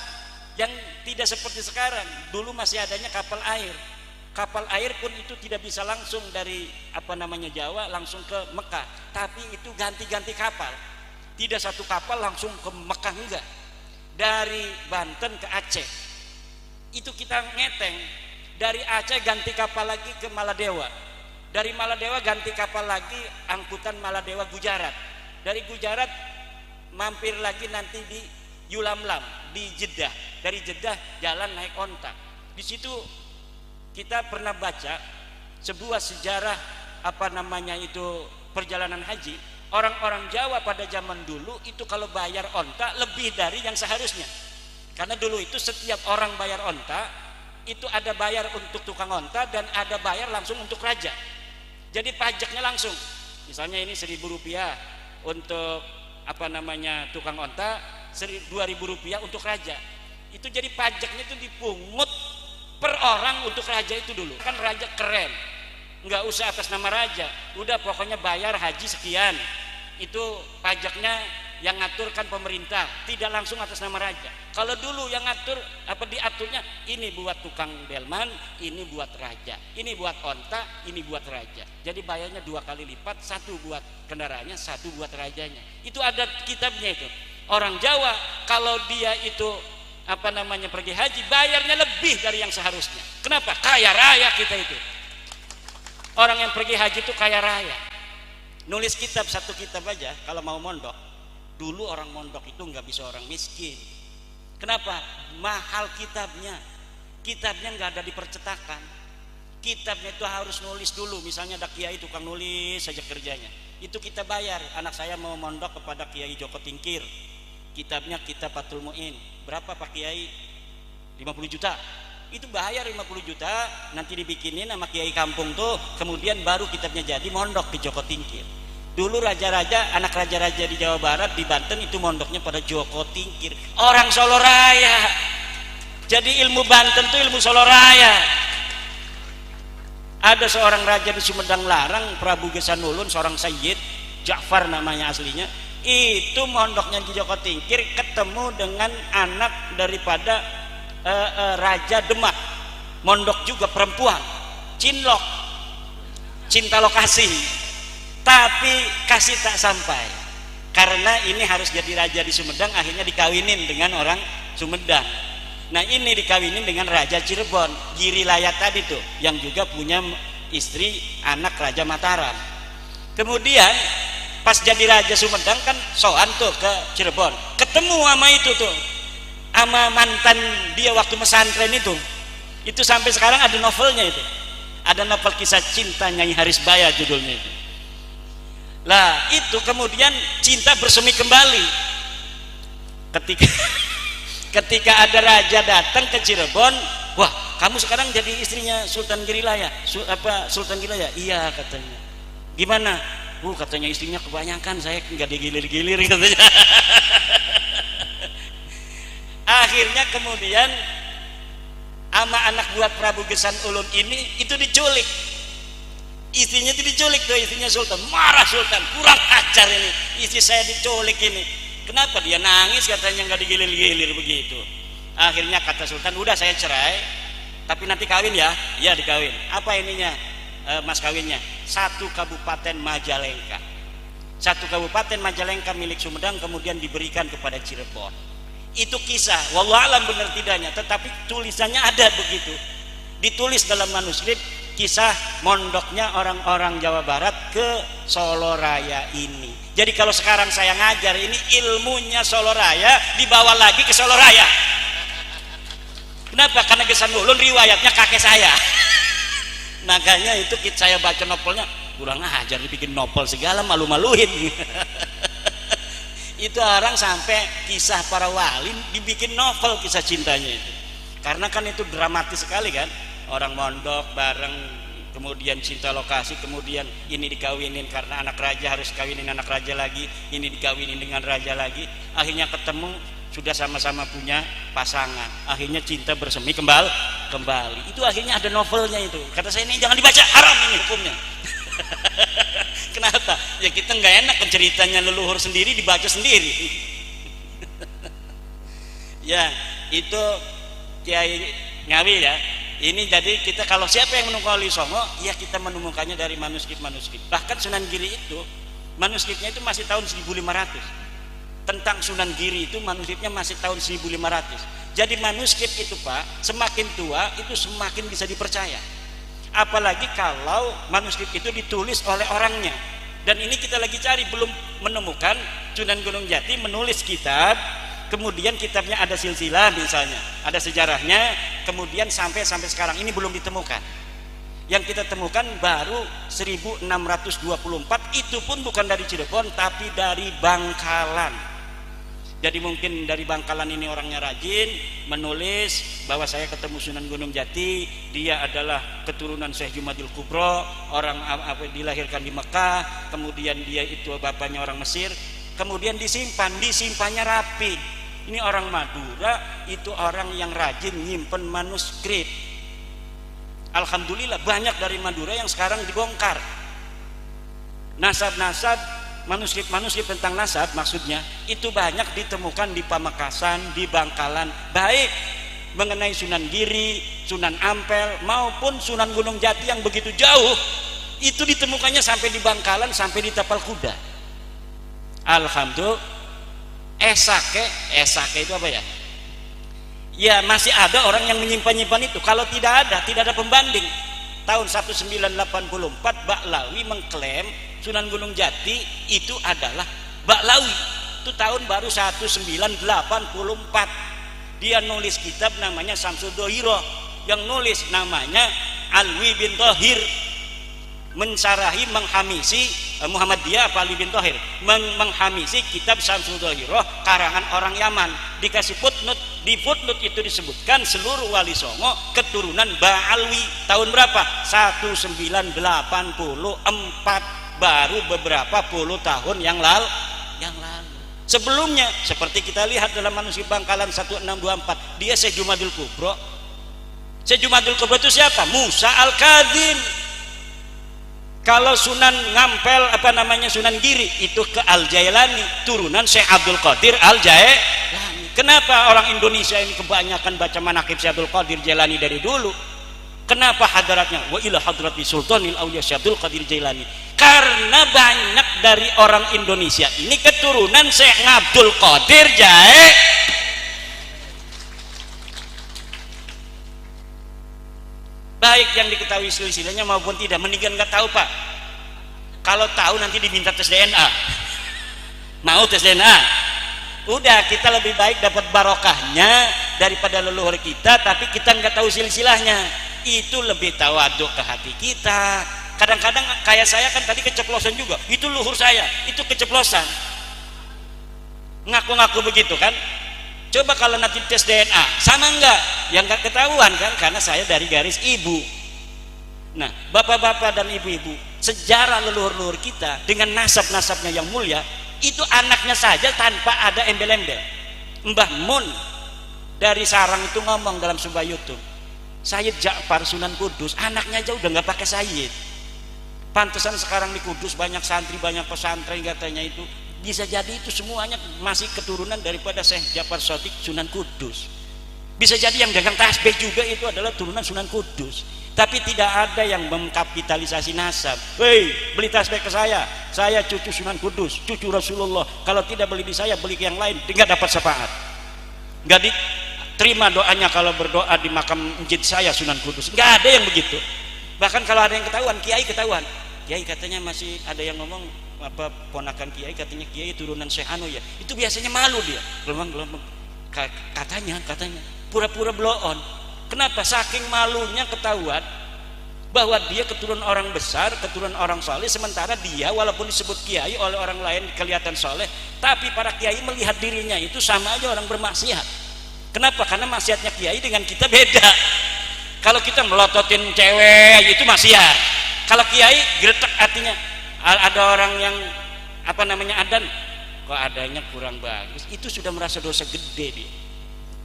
yang tidak seperti sekarang. Dulu masih adanya kapal air. Kapal air pun itu tidak bisa langsung dari Jawa langsung ke Mekah, tapi itu ganti-ganti kapal. Tidak satu kapal langsung ke Mekah, enggak. Dari Banten ke Aceh. Itu kita ngeteng. Dari Aceh ganti kapal lagi ke Maladewa. Dari Maladewa ganti kapal lagi angkutan Maladewa Gujarat. Dari Gujarat mampir lagi nanti di Yulamlam di Jeddah. Dari Jeddah jalan naik onta. Di situ kita pernah baca sebuah sejarah perjalanan haji. Orang-orang Jawa pada zaman dulu itu kalau bayar onta lebih dari yang seharusnya. Karena dulu itu setiap orang bayar onta itu ada bayar untuk tukang onta dan ada bayar langsung untuk raja. Jadi pajaknya langsung. Misalnya ini Rp1.000 untuk tukang onta, Rp2.000 untuk raja. Itu jadi pajaknya itu dipungut per orang untuk raja itu dulu. Kan raja keren, nggak usah atas nama raja, udah pokoknya bayar haji sekian. Itu pajaknya yang ngatur kan pemerintah, tidak langsung atas nama raja. Kalau dulu yang ngatur diaturnya, ini buat tukang delman, ini buat raja, ini buat onta, ini buat raja. Jadi bayarnya 2 kali lipat, 1 buat kendaraannya, 1 buat rajanya. Itu ada kitabnya itu. Orang Jawa kalau dia itu pergi haji bayarnya lebih dari yang seharusnya. Kenapa? Kaya raya kita itu. Orang yang pergi haji itu kaya raya. Nulis kitab, 1 kitab aja kalau mau mondok. Dulu orang mondok itu nggak bisa orang miskin. Kenapa? Mahal kitabnya. Kitabnya nggak ada di percetakan. Kitabnya itu harus nulis dulu. Misalnya ada kiai tukang nulis saja kerjanya. Itu kita bayar. Anak saya mau mondok kepada Kiai Joko Tingkir. Kitabnya Kitab Fathul Mu'in. Berapa Pak Kiai? 50 juta. Itu bayar 50 juta, nanti dibikinin sama kiai kampung tuh, kemudian baru kitabnya jadi, mondok di Joko Tingkir. Dulu raja-raja, anak raja-raja di Jawa Barat, di Banten itu mondoknya pada Joko Tingkir. Orang Solo Raya. Jadi ilmu Banten tuh ilmu Solo Raya. Ada seorang raja di Sumedang Larang, Prabu Gesanulun, seorang Sayyid Ja'far namanya aslinya. Itu mondoknya di Joko Tingkir, ketemu dengan anak daripada Raja Demak, mondok juga perempuan, cinlok, cinta lokasi, tapi kasih tak sampai, karena ini harus jadi raja di Sumedang, akhirnya dikawinin dengan orang Sumedang. Nah ini dikawinin dengan Raja Cirebon, Giri Layat tadi tuh, yang juga punya istri anak Raja Mataram. Kemudian pas jadi raja Sumedang kan soan tuh ke Cirebon, ketemu sama itu tuh, sama mantan dia waktu pesantren itu sampai sekarang ada novelnya itu, ada novel kisah cinta Nyai Haris Baya judulnya itu. Lah itu kemudian cinta bersemi kembali ketika ada raja datang ke Cirebon. Wah, kamu sekarang jadi istrinya Sultan Girilaya. Sultan Girilaya? Iya katanya. Gimana? Katanya istrinya kebanyakan, saya nggak digilir-gilir katanya. Akhirnya kemudian ama anak buah Prabu Gesan Ulun ini itu diculik. Istrinya itu diculik tuh, istrinya Sultan. Marah Sultan, kurang ajar ini, istri saya diculik ini. Kenapa dia nangis katanya nggak digilir-gilir begitu. Akhirnya kata Sultan, udah saya cerai, tapi nanti kawin ya. Ya dikawin. Apa ininya mas kawinnya? 1 kabupaten Majalengka. 1 kabupaten Majalengka milik Sumedang kemudian diberikan kepada Cirebon. Itu kisah, wallahualam benar tidaknya, tetapi tulisannya ada begitu, ditulis dalam manuskrip kisah mondoknya orang-orang Jawa Barat ke Solo Raya ini. Jadi kalau sekarang saya ngajar ini ilmunya Solo Raya dibawa lagi ke Solo Raya. Kenapa? Karena Gesan Ulun riwayatnya kakek saya. Makanya itu saya baca novelnya, kurang ajar dibikin novel segala, malu-maluin. Itu orang sampai kisah para wali dibikin novel kisah cintanya itu, karena kan itu dramatis sekali kan, orang mondok bareng kemudian cinta lokasi, kemudian ini dikawinin karena anak raja harus kawinin anak raja lagi, ini dikawinin dengan raja lagi, akhirnya ketemu sudah sama-sama punya pasangan, akhirnya cinta bersemi kembali. Itu akhirnya ada novelnya itu. Kata saya, ini jangan dibaca, haram ini hukumnya. Kenapa? Ya kita nggak enak ceritanya leluhur sendiri dibaca sendiri. Ya itu Kiai Ngawi ya. Ini jadi kita kalau siapa yang menemukan Wali Songo, ya kita menemukannya dari manuskrip-manuskrip. Bahkan Sunan Giri itu manuskripnya itu masih tahun 1500. Tentang Sunan Giri itu manuskripnya masih tahun 1500. Jadi manuskrip itu Pak, semakin tua itu semakin bisa dipercaya. Apalagi kalau manuskrip itu ditulis oleh orangnya. Dan ini kita lagi cari, belum menemukan Sunan Gunung Jati menulis kitab, kemudian kitabnya ada silsilah misalnya, ada sejarahnya, kemudian sampai sekarang ini belum ditemukan. Yang kita temukan baru 1624, itu pun bukan dari Cirebon tapi dari Bangkalan. Jadi mungkin dari Bangkalan ini orangnya rajin menulis bahwa saya ketemu Sunan Gunung Jati, dia adalah keturunan Syekh Jumadil Kubro, orang dilahirkan di Mekah, kemudian dia itu bapaknya orang Mesir, kemudian disimpannya rapi. Ini orang Madura, itu orang yang rajin nyimpen manuskrip. Alhamdulillah banyak dari Madura yang sekarang dibongkar. Nasab-nasab, manuskrip tentang nasab maksudnya itu banyak ditemukan di Pamekasan, di Bangkalan, baik mengenai Sunan Giri, Sunan Ampel maupun Sunan Gunung Jati yang begitu jauh, itu ditemukannya sampai di Bangkalan, sampai di Tapal Kuda. Alhamdulillah. Esake itu apa ya? Ya masih ada orang yang menyimpan itu. Kalau tidak ada pembanding. Tahun 1984 Baklawi mengklaim Sunan Gunung Jati itu adalah Baklawi. Itu tahun baru 1984. Dia nulis kitab namanya Samsul Dohiro, yang nulis namanya Alwi bin Tohir, mensarahi menghamisi Muhammadiyah apa Ali bin Tohir, menghamisi kitab Samsul Dohiro karangan orang Yaman. Dikasih footnote, di footnote itu disebutkan seluruh Wali Songo keturunan Ba'alwi. Tahun berapa? 1984, baru beberapa puluh tahun yang lalu. Sebelumnya seperti kita lihat dalam manuskrip Bangkalan 1624, dia Syekh Jumadil Kubro. Syekh Jumadil Kubro itu siapa? Musa Al-Kadzim. Kalau Sunan Ngampel Sunan Giri itu ke Al-Jailani, turunan Syekh Abdul Qadir Al-Jailani. Kenapa orang Indonesia ini kebanyakan baca manaqib Syekh Abdul Qadir Jailani dari dulu? Kenapa hadaratnya wa ila hadrati sultanil auliya Syekh Abdul Qadir Jailani? Karena banyak dari orang Indonesia ini keturunan Syekh Abdul Qadir Jailani. Baik yang diketahui silsilahnya maupun tidak, mendingan nggak tahu Pak. Kalau tahu nanti diminta tes DNA. Mau tes DNA? Udah, kita lebih baik dapat barokahnya daripada leluhur kita, tapi kita nggak tahu silsilahnya. Itu lebih tawaduk ke hati kita. Kadang-kadang kayak saya kan tadi keceplosan juga. Itu leluhur saya, itu keceplosan. Ngaku-ngaku begitu kan? Coba kalau nanti tes DNA sama enggak? Yang enggak ketahuan kan, karena saya dari garis ibu. Nah, bapak-bapak dan ibu-ibu, sejarah leluhur-leluhur kita dengan nasab-nasabnya yang mulia, itu anaknya saja tanpa ada embel-embel. Mbah Mun dari Sarang itu ngomong dalam sebuah YouTube, Sayyid Ja'far Sunan Kudus, anaknya aja udah nggak pakai Sayyid. Pantesan sekarang di Kudus banyak santri, banyak pesantren katanya itu. Bisa jadi itu semuanya masih keturunan daripada Syekh Ja'far Shadiq Sunan Kudus. Bisa jadi yang dagang tasbih juga itu adalah turunan Sunan Kudus. Tapi tidak ada yang mengkapitalisasi nasab. Hei, beli tasbih ke saya cucu Sunan Kudus, cucu Rasulullah. Kalau tidak beli di saya, beli ke yang lain, tidak dapat syafaat. Nggak diterima doanya kalau berdoa di makam masjid saya Sunan Kudus. Nggak ada yang begitu. Bahkan kalau ada yang ketahuan, kiai ketahuan, kiai katanya masih ada yang ngomong apa ponakan kiai katanya kiai turunan Syekh Anu ya, itu biasanya malu dia, gelombang katanya pura-pura blow on. Kenapa? Saking malunya ketahuan bahwa dia keturunan orang besar, keturunan orang soleh, sementara dia walaupun disebut kiai oleh orang lain kelihatan soleh, tapi para kiai melihat dirinya itu sama aja orang bermaksiat. Kenapa? Karena maksiatnya kiai dengan kita beda. Kalau kita melototin cewek itu maksiat, kalau kiai gretek artinya ada orang yang apa namanya adan kok adanya kurang bagus, itu sudah merasa dosa gede dia.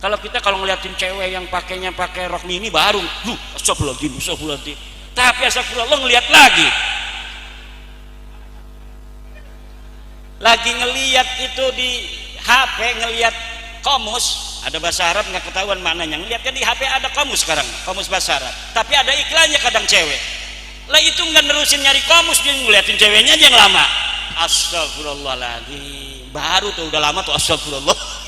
Kalau kita kalau ngeliatin cewek yang pakainya pakai rok mini baru astagfirullahaladzim, tapi astagfirullah ngeliat lagi ngeliat itu di HP, ngeliat komus, ada bahasa Arab nggak ketahuan maknanya, ngeliatnya di HP ada komus sekarang, komus bahasa Arab, tapi ada iklannya kadang cewek lah, itu nggak nerusin nyari komus, dia ngeliatin ceweknya aja yang lama. Astagfirullahaladzim, baru tuh udah lama tuh astagfirullah.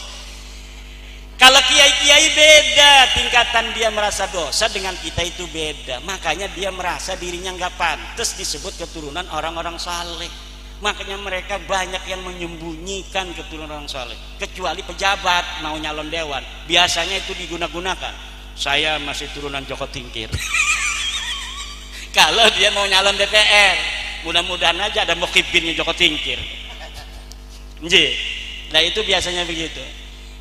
Kalau kiai-kiai beda tingkatan, dia merasa dosa dengan kita itu beda, makanya dia merasa dirinya nggak pantas disebut keturunan orang-orang saleh. Makanya mereka banyak yang menyembunyikan keturunan orang saleh, kecuali pejabat mau nyalon dewan, biasanya itu digunakan. Saya masih turunan Joko Tingkir. Kalau dia mau nyalon DPR, mudah-mudahan aja ada mukibinnya Joko Tingkir. Nah itu biasanya begitu.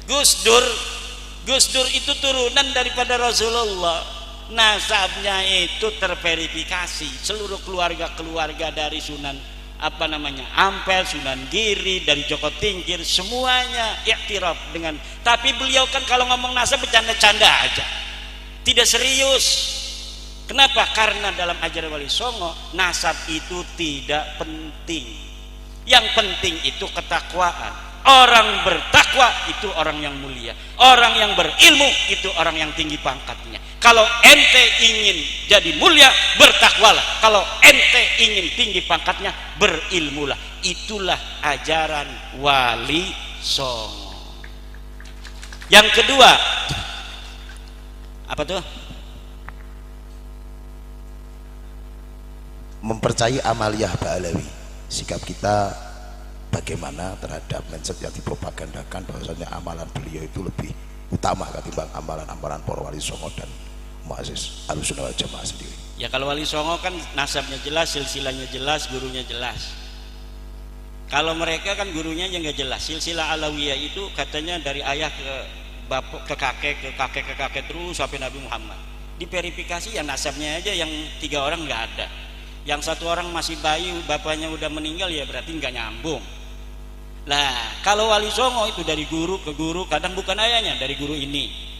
Gus Dur itu turunan daripada Rasulullah, nasabnya itu terverifikasi, seluruh keluarga dari Sunan apa namanya Ampel, Sunan Giri, dari Joko Tingkir, semuanya iktiraf dengan. Tapi beliau kan kalau ngomong nasab bercanda-canda aja, tidak serius. Kenapa? Karena dalam ajaran Wali Songo nasab itu tidak penting. Yang penting itu ketakwaan. Orang bertakwa itu orang yang mulia. Orang yang berilmu itu orang yang tinggi pangkatnya. Kalau ente ingin jadi mulia, bertakwalah. Kalau ente ingin tinggi pangkatnya, berilmulah. Itulah ajaran Wali Songo. Yang kedua, apa tuh? Mempercayai amaliyah Ba'alawi. Sikap kita bagaimana terhadap mindset yang dipropagandakan bahwasanya amalan beliau itu lebih utama ketimbang amalan-amalan para Wali Songo dan muassis Ahlussunnah wal Jamaah sendiri. Ya kalau Wali Songo kan nasabnya jelas, silsilahnya jelas, gurunya jelas. Kalau mereka kan gurunya yang nggak jelas. Silsilah Alawiyah itu katanya dari ayah ke bapak, ke kakek terus sampai Nabi Muhammad. Diverifikasi ya nasabnya aja yang 3 orang nggak ada. Yang 1 orang masih bayi, bapaknya udah meninggal, ya berarti nggak nyambung. Lah kalau Wali Songo itu dari guru ke guru, kadang bukan ayahnya, dari guru ini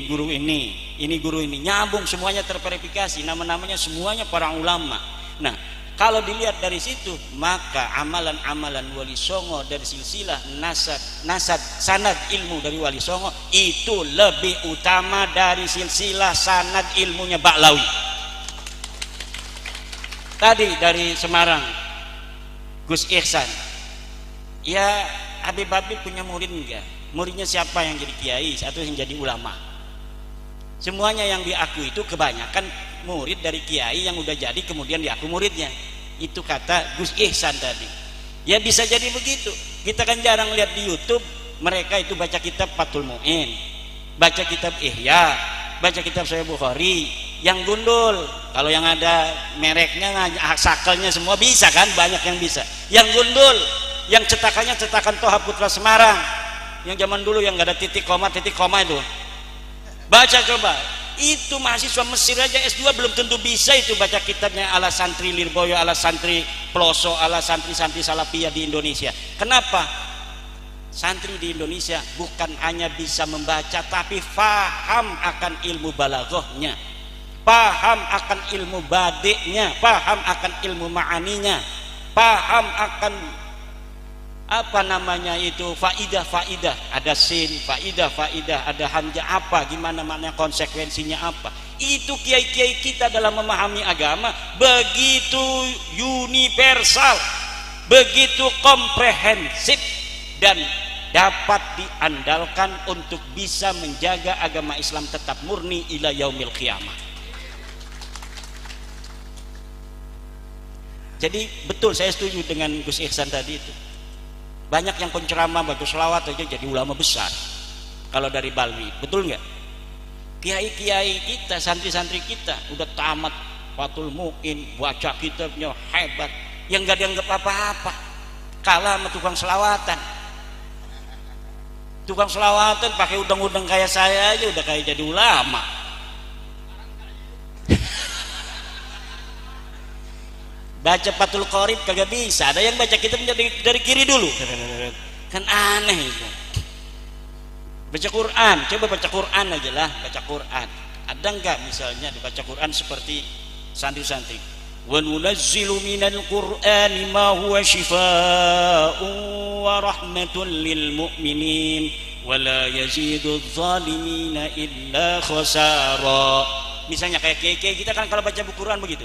guru ini guru ini, nyambung semuanya terverifikasi, nama-namanya semuanya para ulama. Nah kalau dilihat dari situ, maka amalan-amalan Wali Songo dari silsilah nasab sanad ilmu dari Wali Songo itu lebih utama dari silsilah sanad ilmunya Ba'lawi. Tadi dari Semarang Gus Ihsan, ya Habib punya murid enggak? Muridnya siapa yang jadi kiai atau yang jadi ulama? Semuanya yang diaku itu kebanyakan murid dari kiai yang udah jadi kemudian diaku muridnya. Itu kata Gus Ihsan tadi. Ya bisa jadi begitu. Kita kan jarang lihat di YouTube mereka itu baca kitab Fathul Mu'in, baca kitab Ihya, baca kitab Sahih Bukhari. Yang gundul, kalau yang ada mereknya, sakelnya semua bisa kan, banyak yang bisa. Yang gundul, yang cetakannya cetakan Toha Putra Semarang, yang zaman dulu yang nggak ada titik koma itu. Baca coba, Itu mahasiswa Mesir aja S2 belum tentu bisa itu baca kitabnya ala santri Lirboyo, ala santri Ploso, ala santri-santri Salafiyah di Indonesia. Kenapa? Santri di Indonesia bukan hanya bisa membaca, tapi faham akan ilmu balaghahnya, paham akan ilmu badiknya, paham akan ilmu ma'aninya, paham akan apa namanya itu faidah, ada sin, faidah, ada hamzah apa, gimana mana konsekuensinya apa. Itu kiai-kiai kita dalam memahami agama begitu universal, begitu komprehensif, dan dapat diandalkan untuk bisa menjaga agama Islam tetap murni ila yaumil qiyamah. Jadi betul, saya setuju dengan Gus Ihsan tadi itu. Banyak yang penceramah baca selawat aja jadi ulama besar kalau dari Balwi, betul nggak? Kiai-kiai kita, santri-santri kita udah tamat Fathul Mu'in, baca kitabnya hebat, yang nggak dianggap apa-apa, kalah sama tukang selawatan. Tukang selawatan pakai udang-udang kayak saya aja udah kayak jadi ulama. Baca Fathul Qorib kagak bisa, ada yang baca kitabnya dari kiri dulu, kan aneh itu. Baca Quran, coba baca Quran aja lah, baca Quran. Ada enggak misalnya dibaca Quran seperti santri-santri? Wa nunazzilu minal Qur'ani ma huwa shifaa'un wa rahmatun lil mu'minin wa la yazidudz zalimina illa khasara. Misalnya kayak kiai-kiai kita kan kalau baca buku Quran begitu.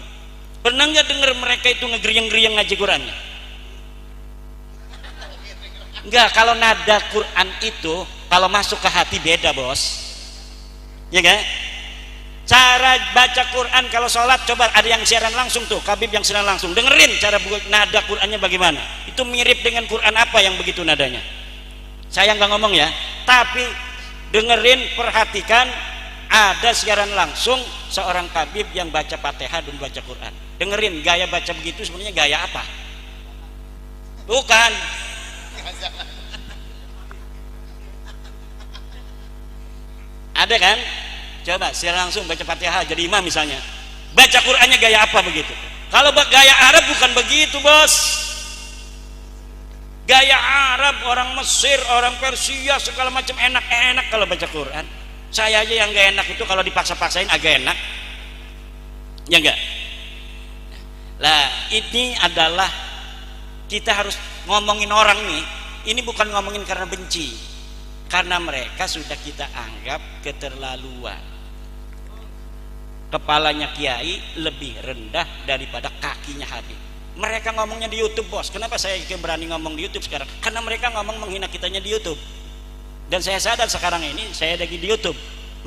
Pernah nggak dengar mereka itu ngegeriang-geriang ngaji Qurannya? Enggak, kalau nada Quran itu kalau masuk ke hati beda, bos. Ya kan? Cara baca Quran kalau sholat, coba ada yang siaran langsung tuh, Kabib yang siaran langsung, dengerin cara nada Qurannya bagaimana. Itu mirip dengan Quran apa yang begitu nadanya? Saya nggak ngomong ya, tapi dengerin, perhatikan. Ada siaran langsung seorang Kabib yang baca Fatihah dan baca Quran. Dengerin gaya baca begitu sebenarnya gaya apa? Bukan. Ada kan? Coba siaran langsung baca Fatihah jadi imam misalnya. Baca Qurannya gaya apa begitu? Kalau gaya Arab bukan begitu, bos. Gaya Arab, orang Mesir, orang Persia segala macam enak-enak kalau baca Quran. Saya aja yang gak enak itu kalau dipaksa-paksain agak enak, ya enggak? Lah ini adalah kita harus ngomongin orang nih. Ini bukan ngomongin karena benci, karena mereka sudah kita anggap keterlaluan. Kepalanya kiai lebih rendah daripada kakinya Habib. Mereka ngomongnya di YouTube, bos. Kenapa saya berani ngomong di YouTube sekarang? Karena mereka ngomong menghina kitanya di YouTube. Dan saya sadar sekarang ini saya lagi di YouTube,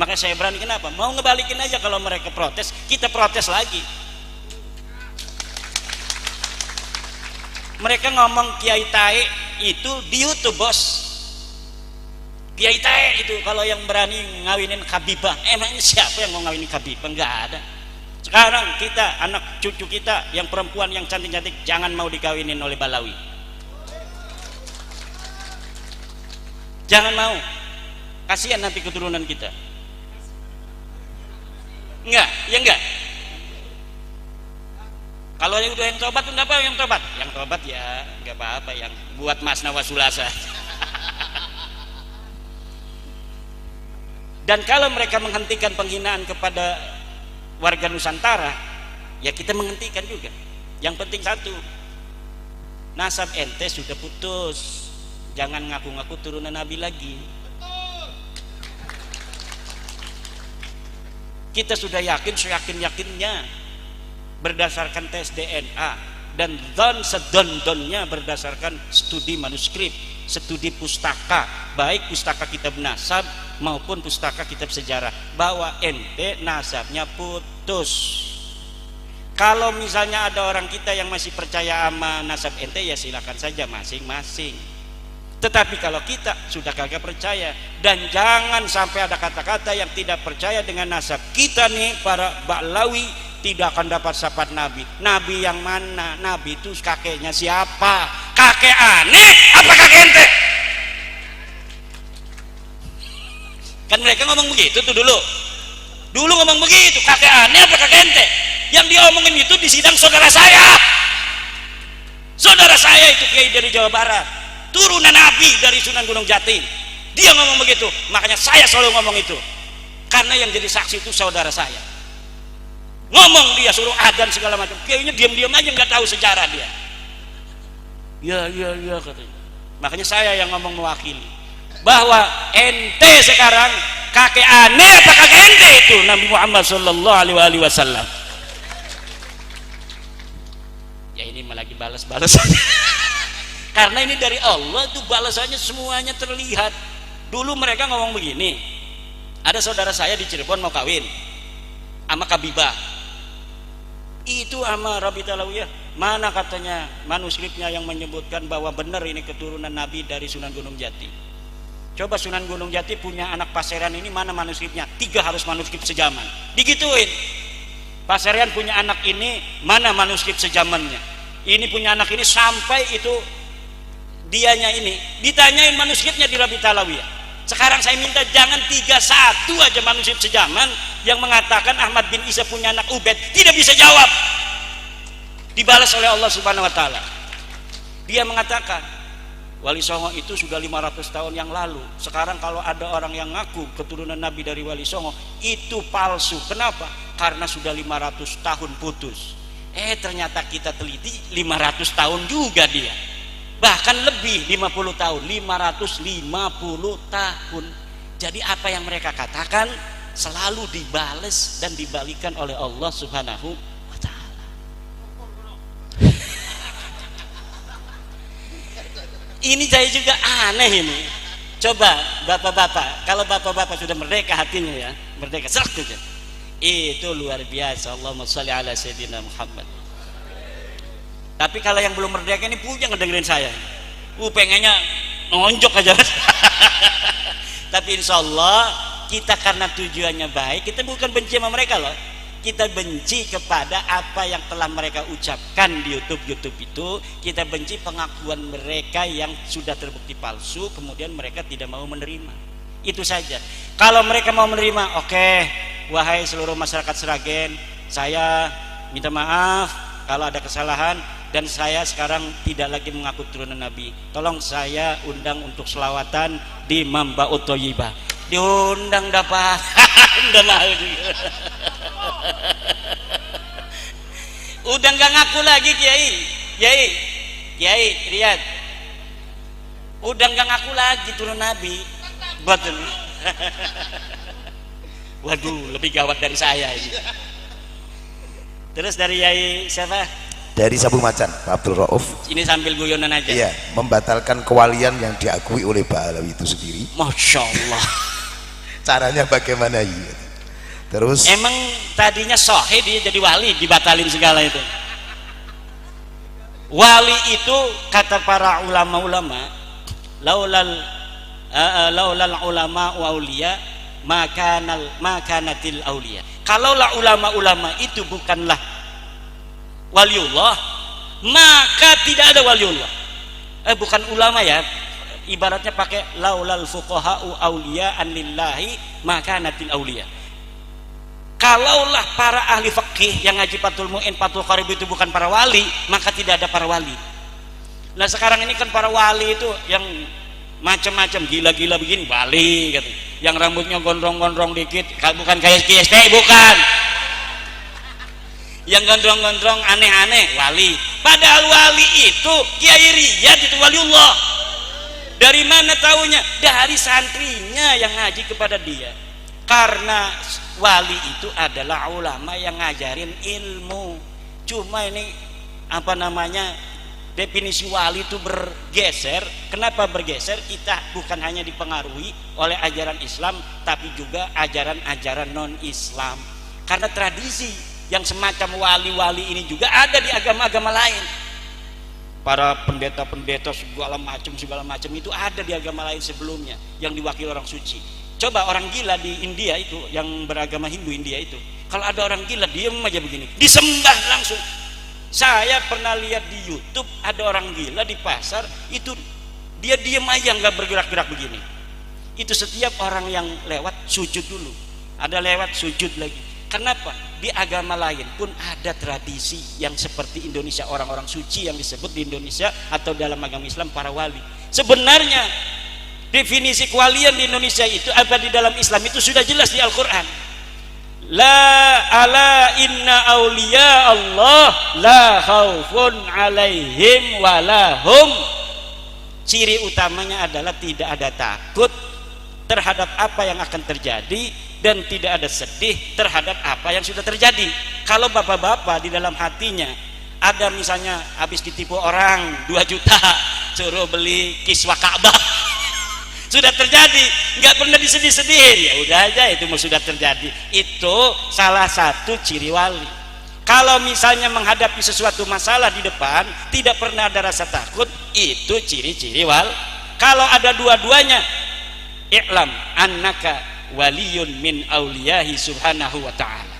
makanya saya berani. Kenapa? Mau ngebalikin aja, kalau mereka protes, kita protes lagi. Mereka ngomong Kiai Tae itu di YouTube, bos. Kiai Tae itu kalau yang berani ngawinin Habibah, emangnya siapa yang mau ngawinin Habibah? Enggak ada. Sekarang kita, anak cucu kita yang perempuan yang cantik-cantik jangan mau dikawinin oleh Balawi. Jangan mau, kasihan nanti keturunan kita. Enggak, ya enggak. Kalau yang udah yang tobat, enggak apa yang tobat. Yang tobat ya enggak apa-apa, yang buat Mas Nawasulasa. Dan kalau mereka menghentikan penghinaan kepada warga Nusantara, ya kita menghentikan juga. Yang penting satu, nasab ente sudah putus. Jangan ngaku-ngaku turunan Nabi lagi. Kita sudah yakin, seyakin-yakinnya berdasarkan tes DNA dan sedon-donnya berdasarkan studi manuskrip, studi pustaka, baik pustaka kitab nasab maupun pustaka kitab sejarah, bahwa ente nasabnya putus. Kalau misalnya ada orang kita yang masih percaya sama nasab ente, ya silakan saja masing-masing. Tetapi kalau kita sudah kagak percaya, dan jangan sampai ada kata-kata yang tidak percaya dengan nasab kita nih, para Ba'lawi tidak akan dapat syafaat Nabi. Nabi yang mana? Nabi itu kakeknya siapa? Kakek aneh apa kakek ente? Kan mereka ngomong begitu tuh dulu. Dulu ngomong begitu, kakek aneh apa kakek ente? Yang diomongin itu di sidang saudara saya. Saudara saya itu kiai dari Jawa Barat, turunan Nabi dari Sunan Gunung Jati. Dia ngomong begitu, makanya saya selalu ngomong itu. Karena yang jadi saksi itu saudara saya. Ngomong dia suruh adzan segala macam, kiainya diam-diam aja nggak tahu sejarah dia. Ya katanya. Makanya saya yang ngomong mewakili bahwa ente sekarang kakek aneh apa kakek ente itu Nabi Muhammad sallallahu alaihi wasallam. Ya ini malah lagi balas-balas. Karena ini dari Allah tuh balasannya semuanya terlihat. Dulu mereka ngomong begini. Ada saudara saya di Cirebon mau kawin sama Kabibah. Itu sama Rabi Talawiyah. Mana katanya manuskripnya yang menyebutkan bahwa benar ini keturunan Nabi dari Sunan Gunung Jati. Coba Sunan Gunung Jati punya anak Paseran ini, mana manuskripnya? 3 harus manuskrip sejaman. Digituin. Paseran punya anak ini, mana manuskrip sejamannya? Ini punya anak ini sampai itu dianya ini ditanyain manuskripnya di Rabi Talawiyah. Sekarang saya minta jangan 3-1 aja manuskrip sejaman yang mengatakan Ahmad bin Isa punya anak Ubed, tidak bisa jawab. Dibalas oleh Allah Subhanahu wa taala. Dia mengatakan Wali Songo itu sudah 500 tahun yang lalu. Sekarang kalau ada orang yang ngaku keturunan Nabi dari Wali Songo, itu palsu. Kenapa? Karena sudah 500 tahun putus. Ternyata kita teliti 500 tahun juga dia. Bahkan lebih 50 tahun, 550 tahun. Jadi apa yang mereka katakan selalu dibales dan dibalikan oleh Allah Subhanahu wa taala. Ini saya juga aneh ini. Coba bapak-bapak, kalau bapak-bapak sudah merdeka hatinya ya, merdeka serak saja. Itu luar biasa. Allahumma sholli ala sayyidina Muhammad. Tapi kalau yang belum merdeka ini punya ngedengerin saya. Pengennya nonjok aja. Tapi insya Allah kita karena tujuannya baik, kita bukan benci sama mereka loh. Kita benci kepada apa yang telah mereka ucapkan di YouTube itu. Kita benci pengakuan mereka yang sudah terbukti palsu, kemudian mereka tidak mau menerima. Itu saja. Kalau mereka mau menerima, oke, wahai seluruh masyarakat Sragen, saya minta maaf kalau ada kesalahan. Dan saya sekarang tidak lagi mengaku turunan Nabi. Tolong saya undang untuk selawatan di Mambaut Thayyibah. Diundang dapat. Udah mau juga. Udah nggak ngaku lagi Kiai Riyad. Udah nggak ngaku lagi turun Nabi. Betul. Waduh, lebih gawat dari saya ini. Terus dari Yai siapa? Dari Sabung Macan, Pak Abdul Rauf. Ini sambil guyonan aja. Iya, membatalkan kewalian yang diakui oleh Pak Alawi itu sendiri. Masya Allah. Caranya bagaimana ya? Terus emang tadinya sahih dia jadi wali, dibatalin segala itu. Wali itu kata para ulama-ulama, laulal ulama wa auliya makanatil auliya. Kalaulah ulama-ulama itu bukanlah waliullah, maka tidak ada waliullah. Bukan ulama ya, ibaratnya pakai laulal fuqaha'u awliya'an lillahi makanatil awliya. Kalaulah para ahli fikih yang ngaji Fathul Mu'in, Fathul Qarib itu bukan para wali, maka tidak ada para wali. Nah sekarang ini kan para wali itu yang macam-macam, gila-gila begini wali gitu. Yang rambutnya gondrong-gondrong dikit, bukan kayak KSP, bukan. Yang gondrong-gondrong aneh-aneh wali. Padahal wali itu Kiai Riyad itu waliullah. Dari mana taunya? Dari santrinya yang ngaji kepada dia. Karena wali itu adalah ulama yang ngajarin ilmu. Cuma ini apa namanya, definisi wali itu bergeser. Kenapa bergeser? Kita bukan hanya dipengaruhi oleh ajaran Islam, tapi juga ajaran-ajaran non-Islam. Karena tradisi yang semacam wali-wali ini juga ada di agama-agama lain. Para pendeta-pendeta segala macam itu ada di agama lain sebelumnya yang diwakili orang suci. Coba orang gila di India itu, yang beragama Hindu India itu, kalau ada orang gila diem aja begini, disembah langsung. Saya pernah lihat di YouTube ada orang gila di pasar itu, dia diem aja nggak bergerak-gerak begini. Itu setiap orang yang lewat sujud dulu. ada lewat sujud lagi. Kenapa? Di agama lain pun ada tradisi yang seperti Indonesia, orang-orang suci yang disebut di Indonesia atau dalam agama Islam para wali. Sebenarnya definisi kewalian di Indonesia itu apa di dalam Islam itu sudah jelas di Al-Quran. La ala inna awliya Allah la khaufun alaihim walahum. Ciri utamanya adalah tidak ada takut terhadap apa yang akan terjadi dan tidak ada sedih terhadap apa yang sudah terjadi. Kalau bapak-bapak di dalam hatinya ada misalnya habis ditipu orang 2 juta suruh beli kiswah Ka'bah, sudah terjadi, nggak pernah disedih-sedihin, ya udah aja itu sudah terjadi. Itu salah satu ciri wali. Kalau misalnya menghadapi sesuatu masalah di depan tidak pernah ada rasa takut, itu ciri-ciri wali. Kalau ada dua-duanya, i'lam annaka waliyun min auliyahi subhanahu wa ta'ala.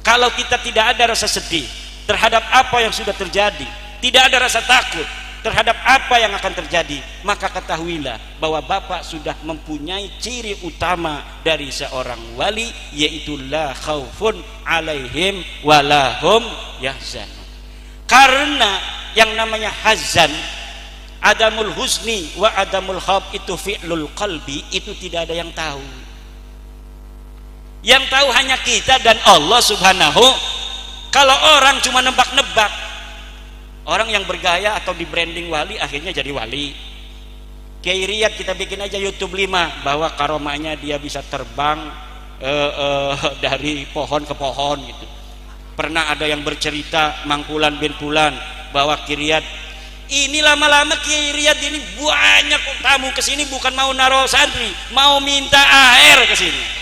Kalau kita tidak ada rasa sedih terhadap apa yang sudah terjadi, tidak ada rasa takut terhadap apa yang akan terjadi, maka ketahuilah bahwa Bapak sudah mempunyai ciri utama dari seorang wali, yaitu la khaufun alaihim walahum yahzan. Karena yang namanya hazan, adamul husni wa adamul khauf, itu fi'lul qalbi, itu tidak ada yang tahu. Yang tahu hanya kita dan Allah subhanahu. Kalau orang cuma nebak-nebak, orang yang bergaya atau di branding wali akhirnya jadi wali. Kiai Riyad kita bikin aja YouTube 5 bahwa karomahnya dia bisa terbang dari pohon ke pohon gitu. Pernah ada yang bercerita Mangkulan bin Fulan bahwa Kiai Riyad ini lama-lama Kiai Riyad ini banyak tamu kesini bukan mau naruh santri, mau minta air kesini.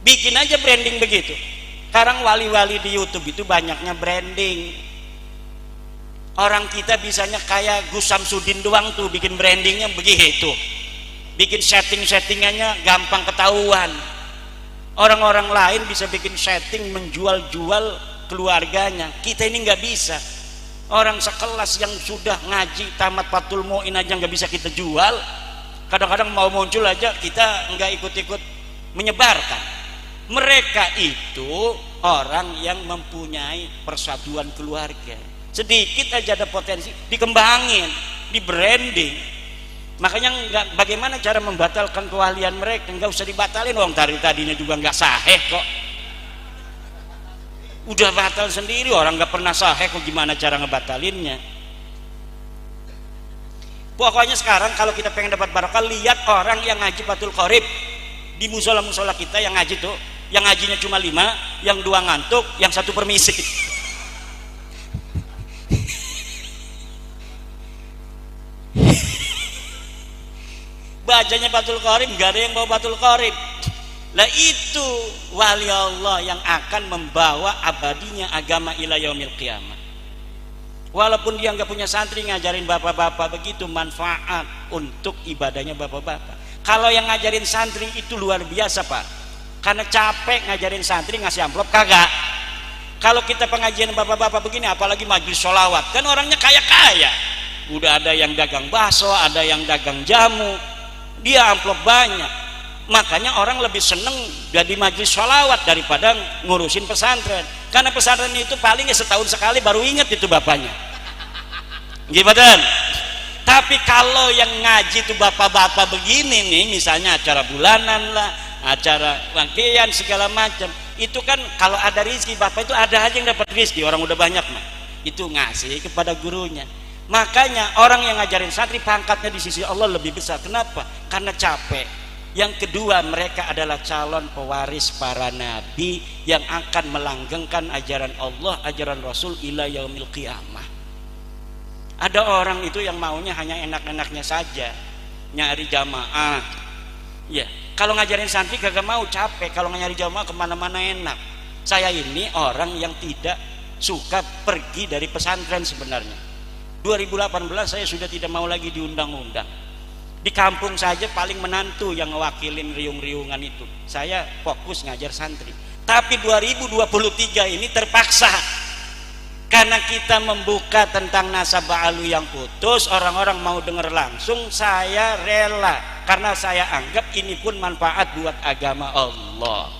Bikin aja branding begitu. Sekarang wali-wali di YouTube itu banyaknya branding. Orang kita bisanya kayak Gus Samsudin doang tuh bikin brandingnya begitu, bikin setting-settingannya gampang ketahuan. Orang-orang lain bisa bikin setting menjual-jual keluarganya, kita ini nggak bisa. Orang sekelas yang sudah ngaji tamat Fathul Mu'in aja nggak bisa kita jual. Kadang-kadang mau muncul aja kita nggak ikut-ikut menyebarkan. Mereka itu orang yang mempunyai persatuan keluarga. Sedikit aja ada potensi, dikembangin, di branding. Makanya bagaimana cara membatalkan kewalian mereka? Nggak usah dibatalin, wong tadinya juga nggak sahih kok. Udah batal sendiri, orang nggak pernah sahih kok, gimana cara ngebatalinnya? Pokoknya sekarang kalau kita pengen dapat barokah, lihat orang yang ngaji Fathul Qorib di musola-musola kita yang ngaji tuh, yang ngajinya cuma 5, yang 2 ngantuk, yang 1 permisi. Bacanya Fathul Qorib, gak ada yang bawa Fathul Qorib. Lah itu wali Allah yang akan membawa abadinya agama ila yaumil qiyamah. Walaupun dia nggak punya santri, ngajarin bapak-bapak begitu manfaat untuk ibadahnya bapak-bapak. Kalau yang ngajarin santri itu luar biasa Pak, karena capek ngajarin santri ngasih amplop kagak. Kalau kita pengajian bapak-bapak begini, apalagi majelis sholawat, kan orangnya kaya-kaya. Udah ada yang dagang bakso, ada yang dagang jamu, dia amplop banyak. Makanya orang lebih seneng jadi majelis sholawat daripada ngurusin pesantren. Karena pesantren itu paling setahun sekali baru inget itu bapaknya. Gimana? Tapi kalau yang ngaji itu bapak-bapak begini nih, misalnya acara bulanan lah, acara rangkaian segala macam, itu kan kalau ada rizki bapak itu ada aja yang dapat rizki, orang udah banyak mah. Itu ngasih kepada gurunya. Makanya orang yang ngajarin santri pangkatnya di sisi Allah lebih besar. Kenapa? Karena capek. Yang kedua, mereka adalah calon pewaris para nabi yang akan melanggengkan ajaran Allah, ajaran Rasul ila yaumil qiyamah. Ada orang itu yang maunya hanya enak-enaknya saja, nyari jamaah. Ya, kalau ngajarin santri kagak mau, capek. Kalau nyari jamaah kemana-mana enak. Saya ini orang yang tidak suka pergi dari pesantren sebenarnya. 2018 saya sudah tidak mau lagi diundang-undang. Di kampung saja paling menantu yang ngewakilin riung-riungan itu. Saya fokus ngajar santri. Tapi 2023 ini terpaksa, karena kita membuka tentang nasabah alu yang putus, orang-orang mau dengar langsung, saya rela. Karena saya anggap ini pun manfaat buat agama Allah. Allah.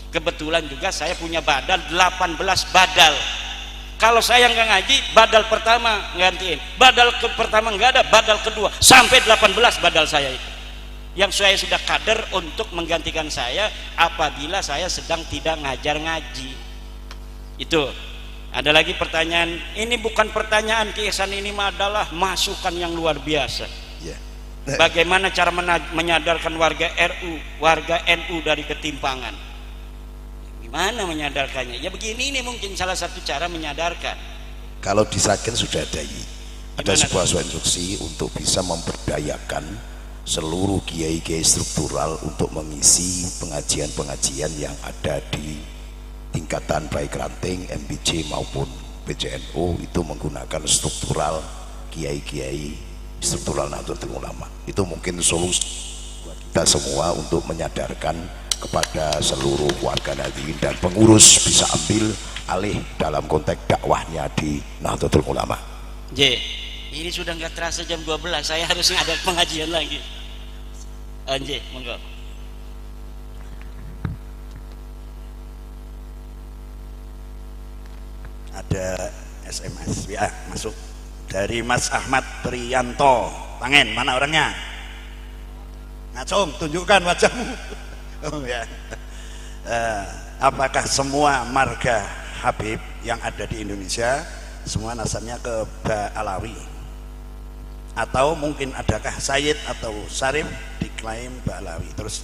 Kebetulan juga saya punya badal 18 badal. Kalau saya nggak ngaji, badal pertama gantiin, badal pertama nggak ada, badal kedua sampai 18 badal saya itu. Yang saya sudah kader untuk menggantikan saya apabila saya sedang tidak ngajar ngaji. Itu. Ada lagi pertanyaan, ini bukan pertanyaan Ki Ihsan, ini adalah masukan yang luar biasa. Ya. Bagaimana cara menyadarkan warga RU, warga NU dari ketimpangan? Gimana menyadarkannya? Ya begini, ini mungkin salah satu cara menyadarkan. Kalau di Sragen sudah ada sebuah instruksi untuk bisa memberdayakan seluruh kiai-kiai struktural untuk mengisi pengajian-pengajian yang ada di tingkatan baik ranting, MBJ maupun PJNU, itu menggunakan struktural kiai-kiai struktural Nahdlatul Ulama. Itu mungkin solusi buat kita semua untuk menyadarkan kepada seluruh warga Nahdlatul dan pengurus bisa ambil alih dalam konteks dakwahnya di Nahdlatul Ulama. Ini sudah nggak terasa jam 12, saya harusnya ada pengajian lagi. Monggo. Ada SMS ya masuk dari Mas Ahmad Priyanto. Tangen, mana orangnya? Ngacung, tunjukkan wajahmu. Oh ya. Apakah semua marga Habib yang ada di Indonesia semua nasabnya ke Ba'alawi? Atau mungkin adakah Sayyid atau Syarif diklaim Ba'alawi terus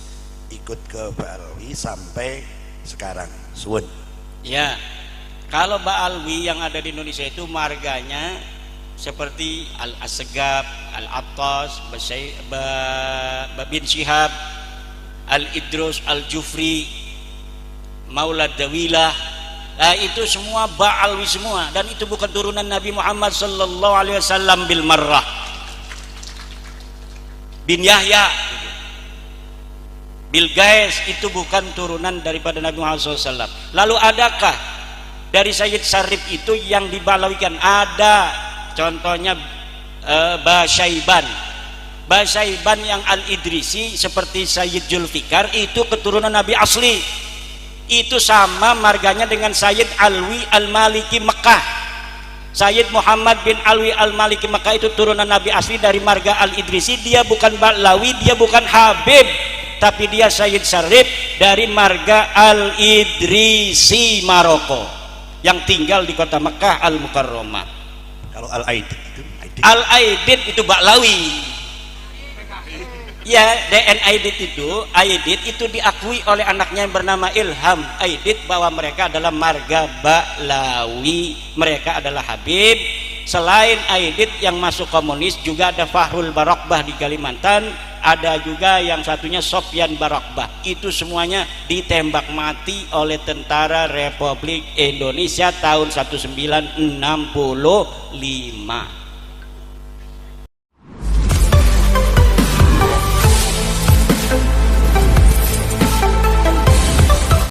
ikut ke Ba'alawi sampai sekarang? Suwun. Ya. Kalau Ba'alwi yang ada di Indonesia itu marganya seperti Al-Asgab, Al-Attas, bin Syihab, Al-Idrus, Al-Jufri, Maulad Dawilah. Nah, itu semua Ba'alwi semua, dan itu bukan turunan Nabi Muhammad sallallahu alaihi wasallam bil marrah. Bin Yahya, Bil Gais itu bukan turunan daripada Nabi Muhammad SAW. Lalu adakah dari Sayyid Syarif itu yang dibalawikan? Ada, contohnya Basyaiban yang Al-Idrisi seperti Sayyid Julfikar, itu keturunan Nabi asli. Itu sama marganya dengan Sayyid Alwi Al-Maliki Mekah. Sayyid Muhammad bin Alwi Al-Maliki Mekah itu turunan Nabi asli dari marga Al-Idrisi. Dia bukan Ba'lawi, dia bukan Habib, tapi dia Sayyid Syarif dari marga Al-Idrisi Maroko yang tinggal di kota Mekah Al-Mukarramah. Kalau Al-Aidid itu? Al-Aidid itu Ba'lawi. Ya, Aidid itu diakui oleh anaknya yang bernama Ilham Aidid bahwa mereka adalah marga Ba'lawi, mereka adalah Habib. Selain Aidid yang masuk komunis juga ada Fahrul Barakbah di Kalimantan, ada juga yang satunya Sofyan Barakbah. Itu semuanya ditembak mati oleh tentara Republik Indonesia tahun 1965.